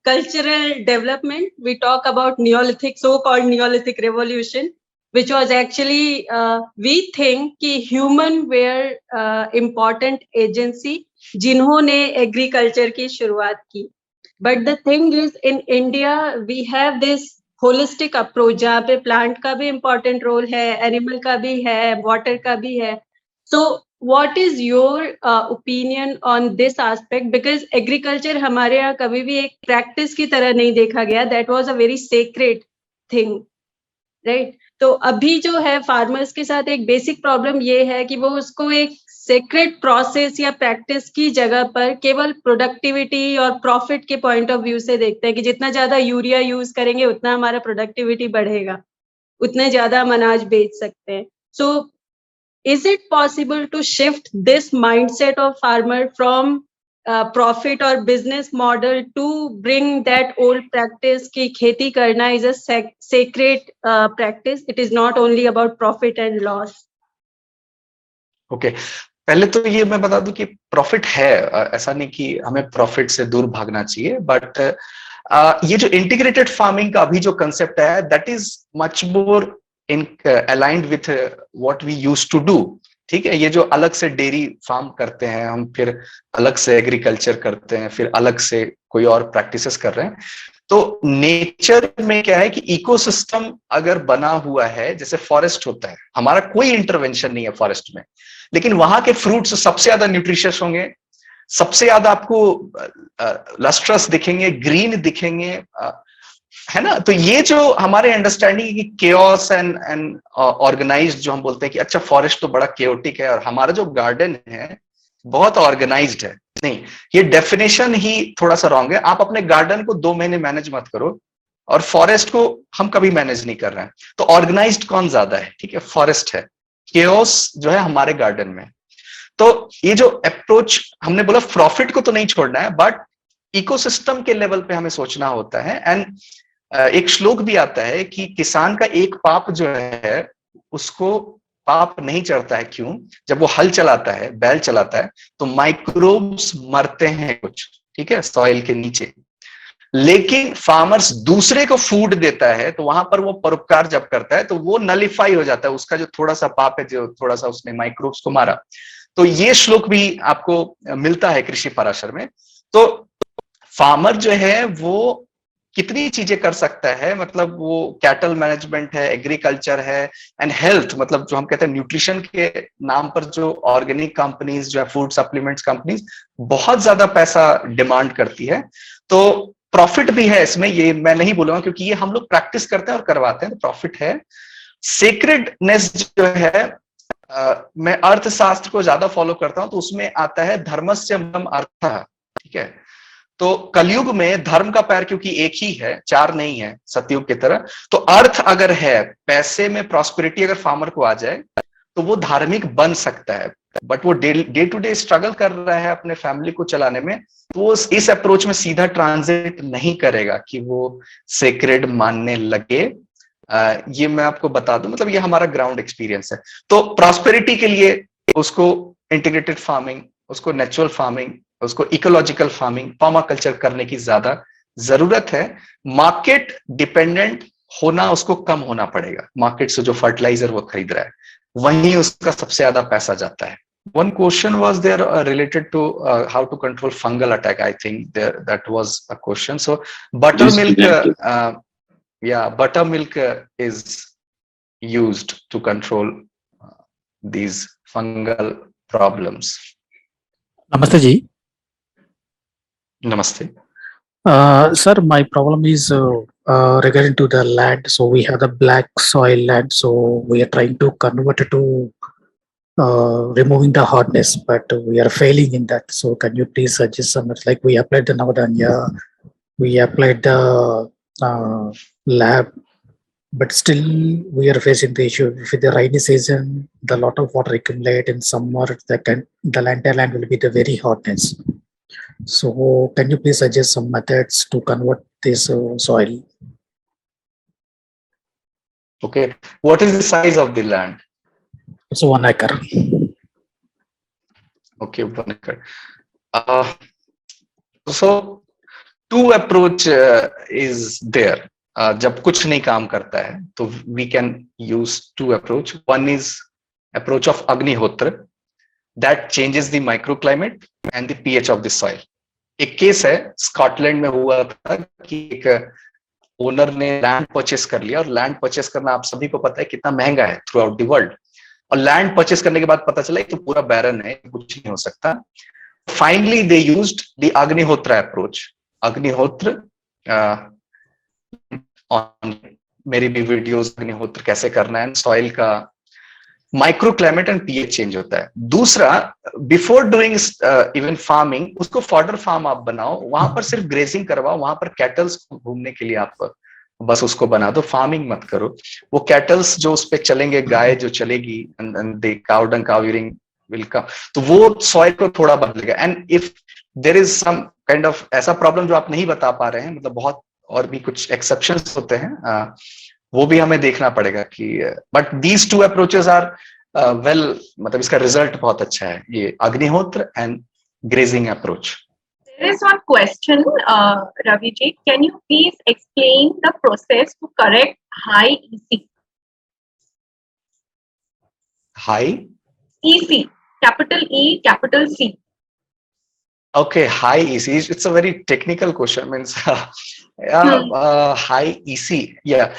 cultural development, we talk about Neolithic, so-called Neolithic revolution, which was actually, we think कि human were important agency जिन्होंने agriculture की शुरुआत की. But the thing is, in India, we have this holistic approach जहाँ पे plant का भी important role है, animal का भी है, water का भी है. So what is your opinion on this aspect? Because agriculture हमारे यहाँ कभी भी एक practice की तरह नहीं देखा गया. That was a very sacred thing, right? तो अभी जो है farmers के साथ एक basic problem ये है कि वो उसको एक sacred process या practice की जगह पर केवल productivity और profit के point of view से देखते हैं कि जितना ज़्यादा यूरिया use करेंगे उतना हमारा productivity बढ़ेगा, उतने ज़्यादा हम अनाज बेच सकते हैं. So is it possible to shift this mindset of farmer from profit or business model to bring that old practice ki kheti karna is a sacred practice? It is not only about profit and loss. Okay पहले तो ये मैं बता दूं कि profit है, ऐसा नहीं कि हमें प्रॉफिट से दूर भागना चाहिए, बट ये जो इंटीग्रेटेड फार्मिंग का अभी जो कंसेप्ट है that is much more in aligned with what we used to do. ठीक है, ये जो अलग से डेयरी फार्म करते हैं हम, फिर अलग से एग्रीकल्चर करते हैं, फिर अलग से कोई और प्रैक्टिसेस कर रहे हैं. तो नेचर में क्या है कि इकोसिस्टम अगर बना हुआ है, जैसे फॉरेस्ट होता है, हमारा कोई इंटरवेंशन नहीं है फॉरेस्ट में, लेकिन वहां के फ्रूट्स सबसे ज्यादा न्यूट्रिशियस होंगे, सबसे ज्यादा आपको लस्ट्रस दिखेंगे, ग्रीन दिखेंगे, है ना. तो ये जो हमारे अंडरस्टैंडिंग की केओस एंड ऑर्गेनाइज्ड, जो हम बोलते हैं कि अच्छा फॉरेस्ट तो बड़ा केओटिक है और हमारा जो गार्डन है बहुत ऑर्गेनाइज्ड है, नहीं, ये डेफिनेशन ही थोड़ा सा रॉन्ग है. आप अपने गार्डन को 2 महीने मैनेज मत करो और फॉरेस्ट को हम कभी मैनेज नहीं कर रहे हैं. तो ऑर्गेनाइज्ड कौन ज्यादा है? ठीक है, फॉरेस्ट है. केओस जो है हमारे गार्डन में. तो ये जो अप्रोच हमने बोला, प्रॉफिट को तो नहीं छोड़ना है, बट इकोसिस्टम के लेवल पे हमें सोचना होता है. एंड एक श्लोक भी आता है कि किसान का एक पाप जो है उसको पाप नहीं चढ़ता है. क्यों? जब वो हल चलाता है, बैल चलाता है, तो माइक्रोब्स मरते हैं कुछ, ठीक है, सॉइल के नीचे. लेकिन फार्मर्स दूसरे को फूड देता है, तो वहां पर वो परोपकार जब करता है तो वो नलिफाई हो जाता है, उसका जो थोड़ा सा पाप है, जो थोड़ा सा उसने माइक्रोब्स को मारा. तो ये श्लोक भी आपको मिलता है कृषि पराशर में. तो फार्मर जो है वो कितनी चीजें कर सकता है, मतलब वो कैटल मैनेजमेंट है, एग्रीकल्चर है, एंड हेल्थ, मतलब जो हम कहते हैं न्यूट्रिशन के नाम पर जो ऑर्गेनिक कंपनीज जो है, फूड सप्लीमेंट्स कंपनीज बहुत ज्यादा पैसा डिमांड करती है. तो प्रॉफिट भी है इसमें, ये मैं नहीं बोलूंगा, क्योंकि ये हम लोग प्रैक्टिस करते हैं और करवाते हैं, तो प्रॉफिट है. सेक्रेडनेस जो है, मैं अर्थशास्त्र को ज्यादा फॉलो करता हूं, तो उसमें आता है धर्मस्य अर्थः. ठीक है, तो कलयुग में धर्म का पैर क्योंकि एक ही है, 4 नहीं है सतयुग की तरह, तो अर्थ अगर है, पैसे में प्रॉस्पेरिटी अगर फार्मर को आ जाए तो वो धार्मिक बन सकता है. बट वो डे टू डे स्ट्रगल कर रहा है अपने फैमिली को चलाने में, तो वो इस अप्रोच में सीधा ट्रांजिट नहीं करेगा कि वो सेक्रेड मानने लगे. ये मैं आपको बता दूं, मतलब ये हमारा ग्राउंड एक्सपीरियंस है. तो प्रॉस्पेरिटी के लिए उसको इंटीग्रेटेड फार्मिंग, उसको नेचुरल फार्मिंग, उसको इकोलॉजिकल फार्मिंग, पर्माकल्चर करने की ज्यादा जरूरत है. मार्केट डिपेंडेंट होना उसको कम होना पड़ेगा. मार्केट से जो फर्टिलाइजर वो खरीद रहा है वहीं उसका सबसे ज्यादा पैसा जाता है. One question was there related to how to control fungal attack. I think that was a question. So buttermilk, buttermilk is used to control these fungal problems. Namaste ji. Namaste. Sir, my problem is regarding to the land. So we have the black soil land. So we are trying to convert it to removing the hardness, but we are failing in that. So can you please suggest some, like we applied the Navadanya, we applied the lab, but still we are facing the issue with the rainy season, the lot of water accumulate in summer, the entire land will be the very hardness. So can you please suggest some methods to convert this soil? Okay, what is the size of the land? It's 1 acre. Okay, 1 acre. So two approach is there. जब कुछ नहीं काम करता है तो we can use two approach. One is approach of Agnihotra that changes the microclimate and the pH of the soil. एक case है Scotland में हुआ था कि एक ओनर ने लैंड परचेस कर लिया, और लैंड परचेस करना आप सभी को पता है कितना महंगा है थ्रू आउट द वर्ल्ड, और लैंड परचेस करने के बाद पता चला तो पूरा बैरन है, कुछ नहीं हो सकता. फाइनली दे यूज्ड द अग्निहोत्र अप्रोच. अग्निहोत्र मेरी भी वीडियोस अग्निहोत्र कैसे करना है, सॉइल का माइक्रोक्लाइमेट एंड पीएच चेंज होता है. दूसरा, बिफोर डूइंग इवन फार्मिंग, उसको फॉडर फार्म आप बनाओ, वहां पर सिर्फ ग्रेजिंग करवाओ, वहां पर कैटल्स घूमने के लिए आप बस उसको बना दो, फार्मिंग मत करो. वो कैटल्स जो उस पे चलेंगे, गाय जो चलेगी, cow dung, cow urine will come, तो वो सॉइल को थोड़ा बदलेगा. And if there is some kind of ऐसा प्रॉब्लम जो आप नहीं बता पा रहे हैं, मतलब बहुत और भी कुछ एक्सेप्शंस होते हैं, वो भी हमें देखना पड़ेगा कि, but these two approaches are well, मतलब इसका रिजल्ट बहुत अच्छा है, ये Agnihotra and grazing approach. There is one question, Ravi ji. Can you please explain the process to correct high EC? High EC, capital E, capital C. Okay, high EC. It's a very technical question. Means high EC. Yeah.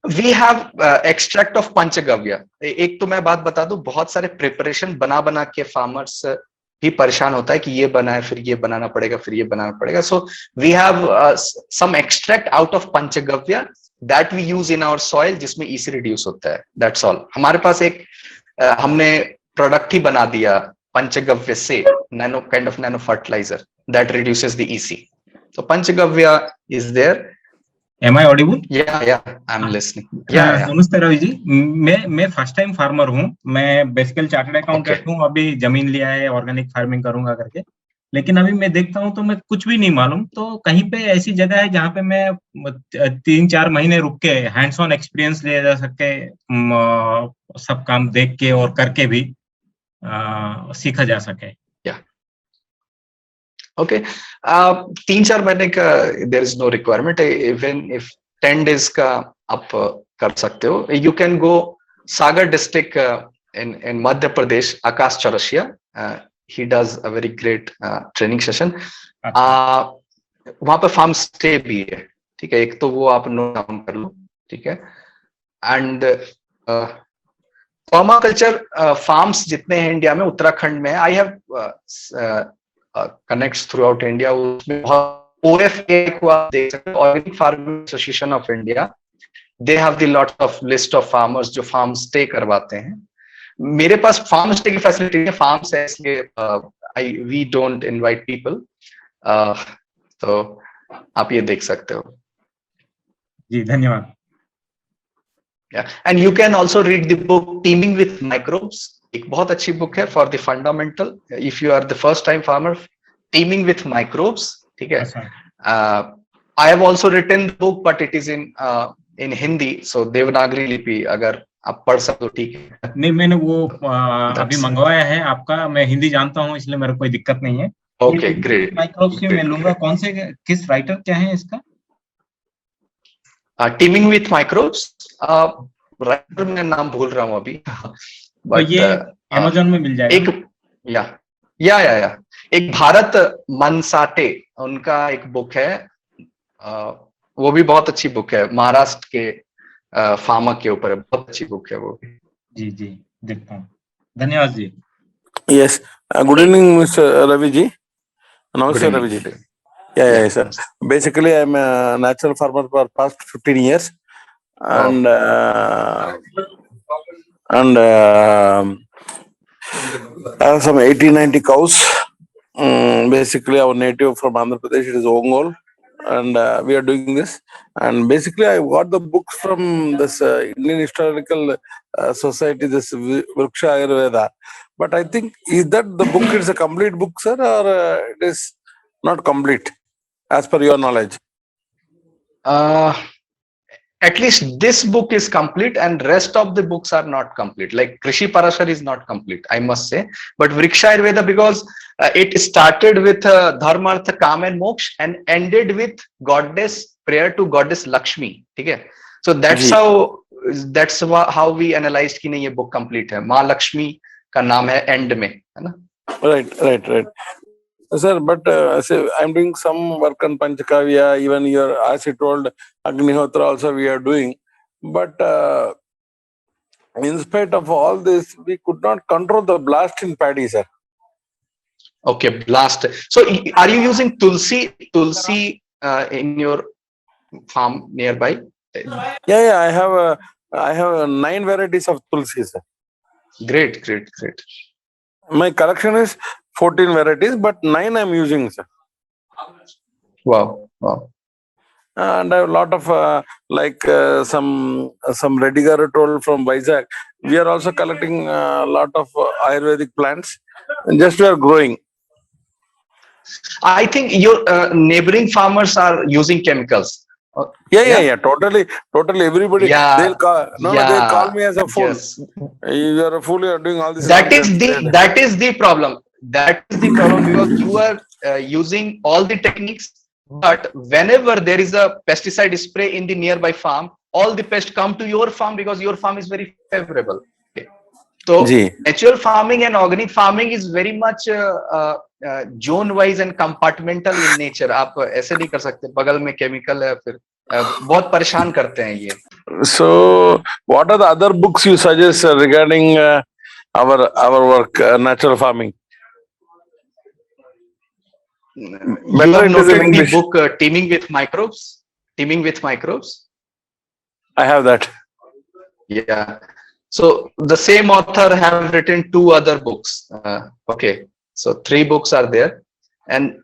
We have extract of Panchagavya. एक तो मैं बात बता दूं, बहुत सारे preparation बना के फार्मर्स भी परेशान होता है कि ये बना है, फिर ये बनाना पड़ेगा, फिर ये बनाना पड़ेगा. So we have some extract out of Panchagavya that we use in our soil, जिसमें ईसी रिड्यूस होता है. That's all. हमारे पास एक हमने प्रोडक्ट ही बना दिया पंचगव्य से, nano kind of nano fertiliser that reduces the EC. So Panchagavya is there. Am I audible? Yeah, I'm listening. Yeah. नमस्ते रवि जी, मैं फर्स्ट टाइम फार्मर हूँ. मैं बेसिकल चार्टर्ड अकाउंटेंट हूँ. अभी जमीन लिया है, ऑर्गेनिक फार्मिंग करूंगा करके, लेकिन अभी मैं देखता हूँ तो मैं कुछ भी नहीं मालूम. तो कहीं पे ऐसी जगह है जहाँ पे मैं 3-4 महीने रुक के हैंड्स ऑन एक्सपीरियंस लिया जा सके, सब काम देख के और करके भी सीखा जा सके. Okay, 3-4 महीने का there is no requirement. Even if 10 days का आप कर सकते हो. You can go Sagar district in Madhya Pradesh. Akash Chaurasia, he does a very great training session. वहां पे फार्म स्टे भी है, ठीक है. एक तो वो आप नोट डाउन कर लो, ठीक है. एंड पर्माकल्चर फार्म्स जितने हैं इंडिया में, उत्तराखंड में, I have connects throughout India. उसमें OFA को आप देख सकते हो, Organic Farming Association of India. They have the lot of list of farmers जो farm stay करवाते हैं. मेरे पास farm stay की फैसिलिटी है, farms है, इसलिए we don't invite people. तो आप ये देख सकते हो. जी धन्यवाद. Yeah, and you can also read the book Teaming with Microbes. एक बहुत अच्छी बुक है for the fundamental, if you are the first time farmer. Teaming with microbes, ठीक है. I have also written the book, but it is in Hindi, so Devanagari लिपि, अगर आप पढ़ सकते हो ठीक है. नहीं, मैंने वो अभी मंगवाया है आपका. मैं हिंदी जानता हूँ, इसलिए मेरे को कोई दिक्कत नहीं है. Okay, great. माइक्रोब्स की मैं लूंगा. कौन से, किस राइटर क्या है इसका? टीमिंग विथ माइक्रोब्स, राइटर मैं नाम भूल रहा हूँ अभी. But ये Amazon में मिल जाएगा. एक या एक भारत मनसाटे, उनका एक बुक है, वो भी बहुत अच्छी बुक है, महाराष्ट्र के फार्मर के ऊपर है, बहुत अच्छी बुक है वो भी. जी देखता हूँ. धन्यवाद जी. Yes, good evening, Mr. Ravi ji. Namaste, Ravi ji. Yeah, sir. Basically, I'm a natural farmer for past 15 years, and I have some 80-90 cows. Basically, our native from Andhra Pradesh, it is Ongole, and we are doing this. And basically, I got the books from this Indian Historical Society, this Vriksha Ayurveda. But I think, is that the book is a complete book, sir, or it is not complete, as per your knowledge? At least this book is complete, and rest of the books are not complete. Like Krishi Parashar is not complete, I must say. But Vriksha Ayurveda, because It started with dharma, artha, काम and moksha and ended with goddess prayer to goddess Lakshmi. ठीक है? So that's ji how we analyzed कि नहीं ये book complete है. माँ लक्ष्मी का नाम है end में, है ना? right sir, but say I'm doing some work on Panchakavya, even your, as you told, Agnihotra also we are doing, but in spite of all this, we could not control the blast in paddy, sir. Okay, blast. So are you using tulsi in your farm nearby? Yeah, I have 9 varieties of tulsi, sir. Great. My collection is 14 varieties, but 9 I'm using, sir. Wow. And I have a lot of some Redigar told from Vizag. We are also collecting a lot of Ayurvedic plants, and just we are growing. I think your neighboring farmers are using chemicals. Yeah. Totally. Everybody, Yeah. they'll call. No, they call me as a fool. Yes. You are a fool. You are doing all this. That is nonsense. the problem. That is the problem because you are using all the techniques, but whenever there is a pesticide spray in the nearby farm, all the pests come to your farm because your farm is very favorable. Okay. So natural farming and organic farming is very much zone wise and compartmental in nature. आप ऐसे नहीं कर सकते बगल में chemical है फिर बहुत परेशान करते हैं ये. So what are the other books you suggest regarding our work, natural farming? You Better have it is in noted the English. book Teaming with Microbes? Teaming with Microbes? I have that. Yeah. So the same author have written 2 other books. Okay. So 3 books are there. And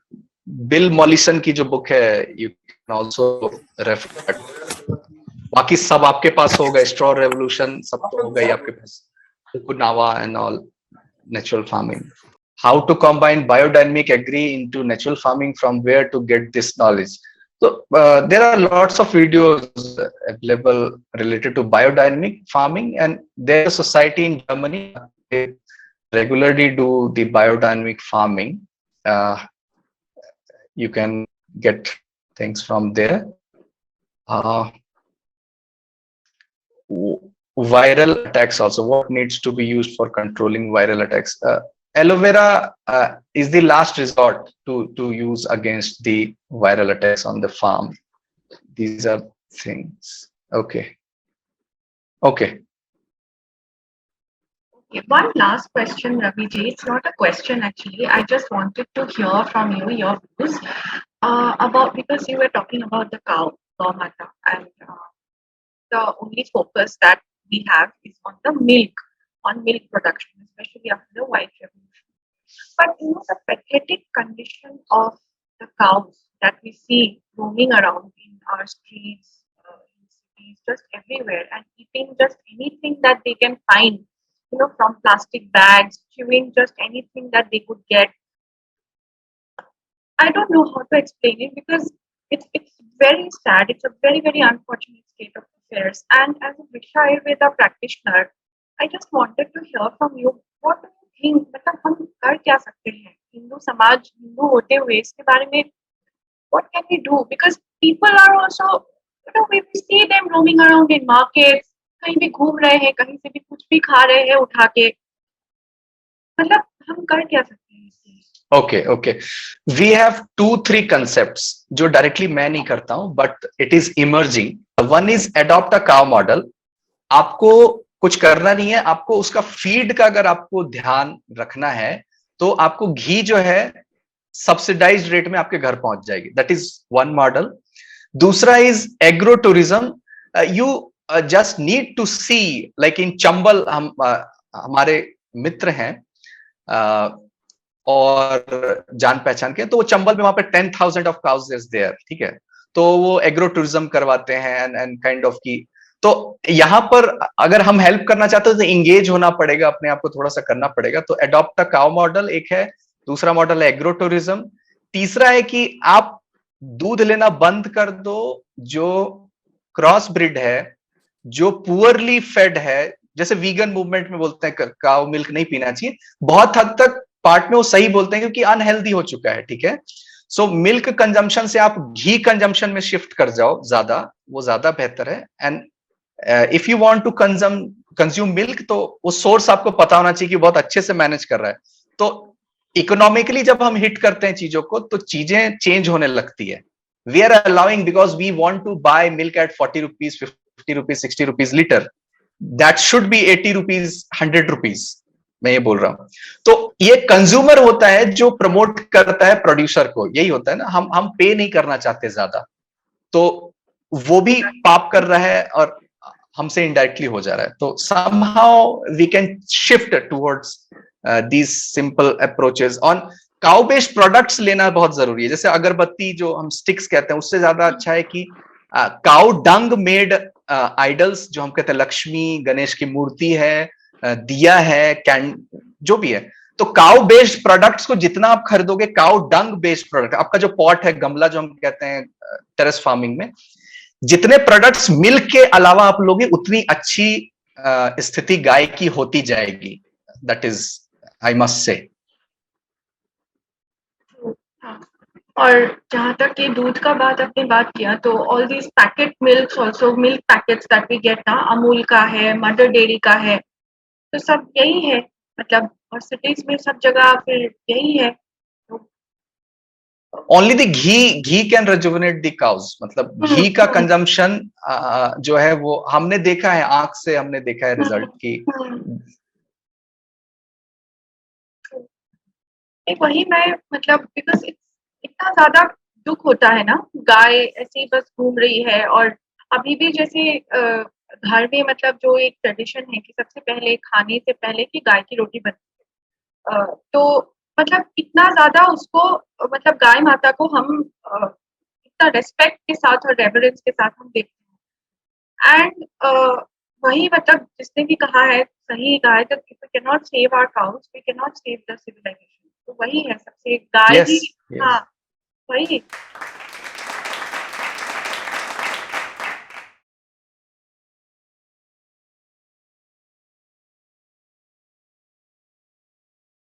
Bill Mollison की जो book है, you can also refer to. बाकी सब आपके पास होगा. Straw Revolution सब तो होगा ही आपके पास. Fukunawa and all, natural farming. How to combine biodynamic agri into natural farming, from where to get this knowledge. So there are lots of videos available related to biodynamic farming, and there's a society in Germany, they regularly do the biodynamic farming. You can get things from there. Viral attacks also, what needs to be used for controlling viral attacks? Aloe vera is the last resort to use against the viral attacks on the farm. These are things. Okay. Okay, one last question, Ravi ji. It's not a question actually. I just wanted to hear from you your views about, because you were talking about the cow mata, and the only focus that we have is on milk production, especially after the white revolution. But the pathetic condition of the cows that we see roaming around in our streets, in cities, just everywhere, and eating just anything that they can find, from plastic bags, chewing just anything that they could get. I don't know how to explain it, because it's very sad. It's a very, very unfortunate state of affairs. And as a Vriksha Ayurveda practitioner, I just wanted to hear from you, what do you think? मतलब हम कर क्या सकते हैं? हिंदू समाज, हिंदू होते हुए इसके बारे में what can we do? Because people are also, we see them roaming around in markets, कहीं भी घूम रहे हैं, कहीं से भी कुछ भी खा रहे हैं उठा के. मतलब हम कर क्या सकते हैं? Okay. We have 2-3 concepts जो directly मैं नहीं करता हूँ, but it is emerging. One is adopt a cow model. आपको कुछ करना नहीं है, आपको उसका फीड का अगर आपको ध्यान रखना है तो आपको घी जो है सब्सिडाइज्ड रेट में आपके घर पहुंच जाएगी. That is one model. दूसरा is agro tourism. You just need to see, like in Chambal, हम हमारे मित्र हैं और जान पहचान के, तो वो चंबल में वहां पे 10,000 ऑफ काउज इज देयर. ठीक है, तो वो एग्रो टूरिज्म करवाते हैं एंड काइंड ऑफ की. तो यहाँ पर अगर हम हेल्प करना चाहते हैं तो इंगेज होना पड़ेगा, अपने आप को थोड़ा सा करना पड़ेगा. तो अडॉप्ट अ काउ मॉडल एक है. दूसरा मॉडल है एग्रो टूरिज्म. तीसरा है कि आप दूध लेना बंद कर दो जो क्रॉस ब्रिड है, जो पुअरली फेड है. जैसे वीगन मूवमेंट में बोलते हैं काउ मिल्क नहीं पीना चाहिए, बहुत हद तक पार्ट में वो सही बोलते हैं क्योंकि अनहेल्दी हो चुका है, ठीक है। सो मिल्क कंजम्पशन से आप घी कंजम्पशन में शिफ्ट कर जाओ, ज्यादा, वो ज्यादा बेहतर है। And if you want to consume milk, तो वो सोर्स आपको पता होना चाहिए कि बहुत अच्छे से मैनेज कर रहा है। तो इकोनॉमिकली जब हम हिट करते हैं चीजों को, तो चीजें चेंज होने लगती है। We are allowing because we want to buy milk at 40 rupees, 50 rupees, 60 rupees litre, that should be 80 rupees, 100 rupees, मैं ये बोल रहा हूं। तो ये कंज्यूमर होता है जो प्रमोट करता है प्रोड्यूसर को, यही होता है ना, हम पे नहीं करना चाहते ज्यादा, तो वो भी पाप कर रहा है और हमसे इनडायरेक्टली हो जा रहा है। तो somehow we can shift towards these simple approaches on cow based products लेना बहुत जरूरी है। जैसे अगरबत्ती जो हम स्टिक्स कहते हैं, उससे ज्यादा अच्छा है कि काउ डंग मेड आइडल्स, जो हम कहते हैं लक्ष्मी गणेश की मूर्ति है, दिया है, जो भी है, तो काउ बेस्ड प्रोडक्ट्स को जितना आप खरीदोगे, काउ डंग बेस्ड प्रोडक्ट, आपका जो पॉट है, गमला जो हम कहते हैं टेरेस फार्मिंग में, जितने प्रोडक्ट्स मिल्क के अलावा आप लोगे, उतनी अच्छी स्थिति गाय की होती जाएगी। That is, I must say. और जहाँ तक ये दूध का बात आपने बात किया, तो all these packet milks also, milk packets that we get ना, अमूल का है, मदर डेयरी का है, तो सब यही है मतलब, और सिटीज में सब जगह फिर यही है। Only the ghee can rejuvenate the cows, मतलब घी का कंजम्पशन जो है वो हमने देखा है, आंख से हमने देखा है रिजल्ट की। वही मैं मतलब, बिकॉज इतना ज्यादा दुख होता है ना, गाय ऐसे ही बस घूम रही है। और अभी भी जैसे घर में मतलब जो एक ट्रेडिशन है कि सबसे पहले खाने से पहले कि गाय की रोटी बनती है, तो मतलब इतना ज्यादा उसको मतलब गाय माता को हम इतना रेस्पेक्ट के साथ और रेवरेंस के साथ हम देखते हैं। एंड वही मतलब जिसने भी कहा है, सही कहा है, that if we cannot save our cows, we cannot save the civilization। तो वही है सबसे, गाय Yes, ही, yes. हाँ वही।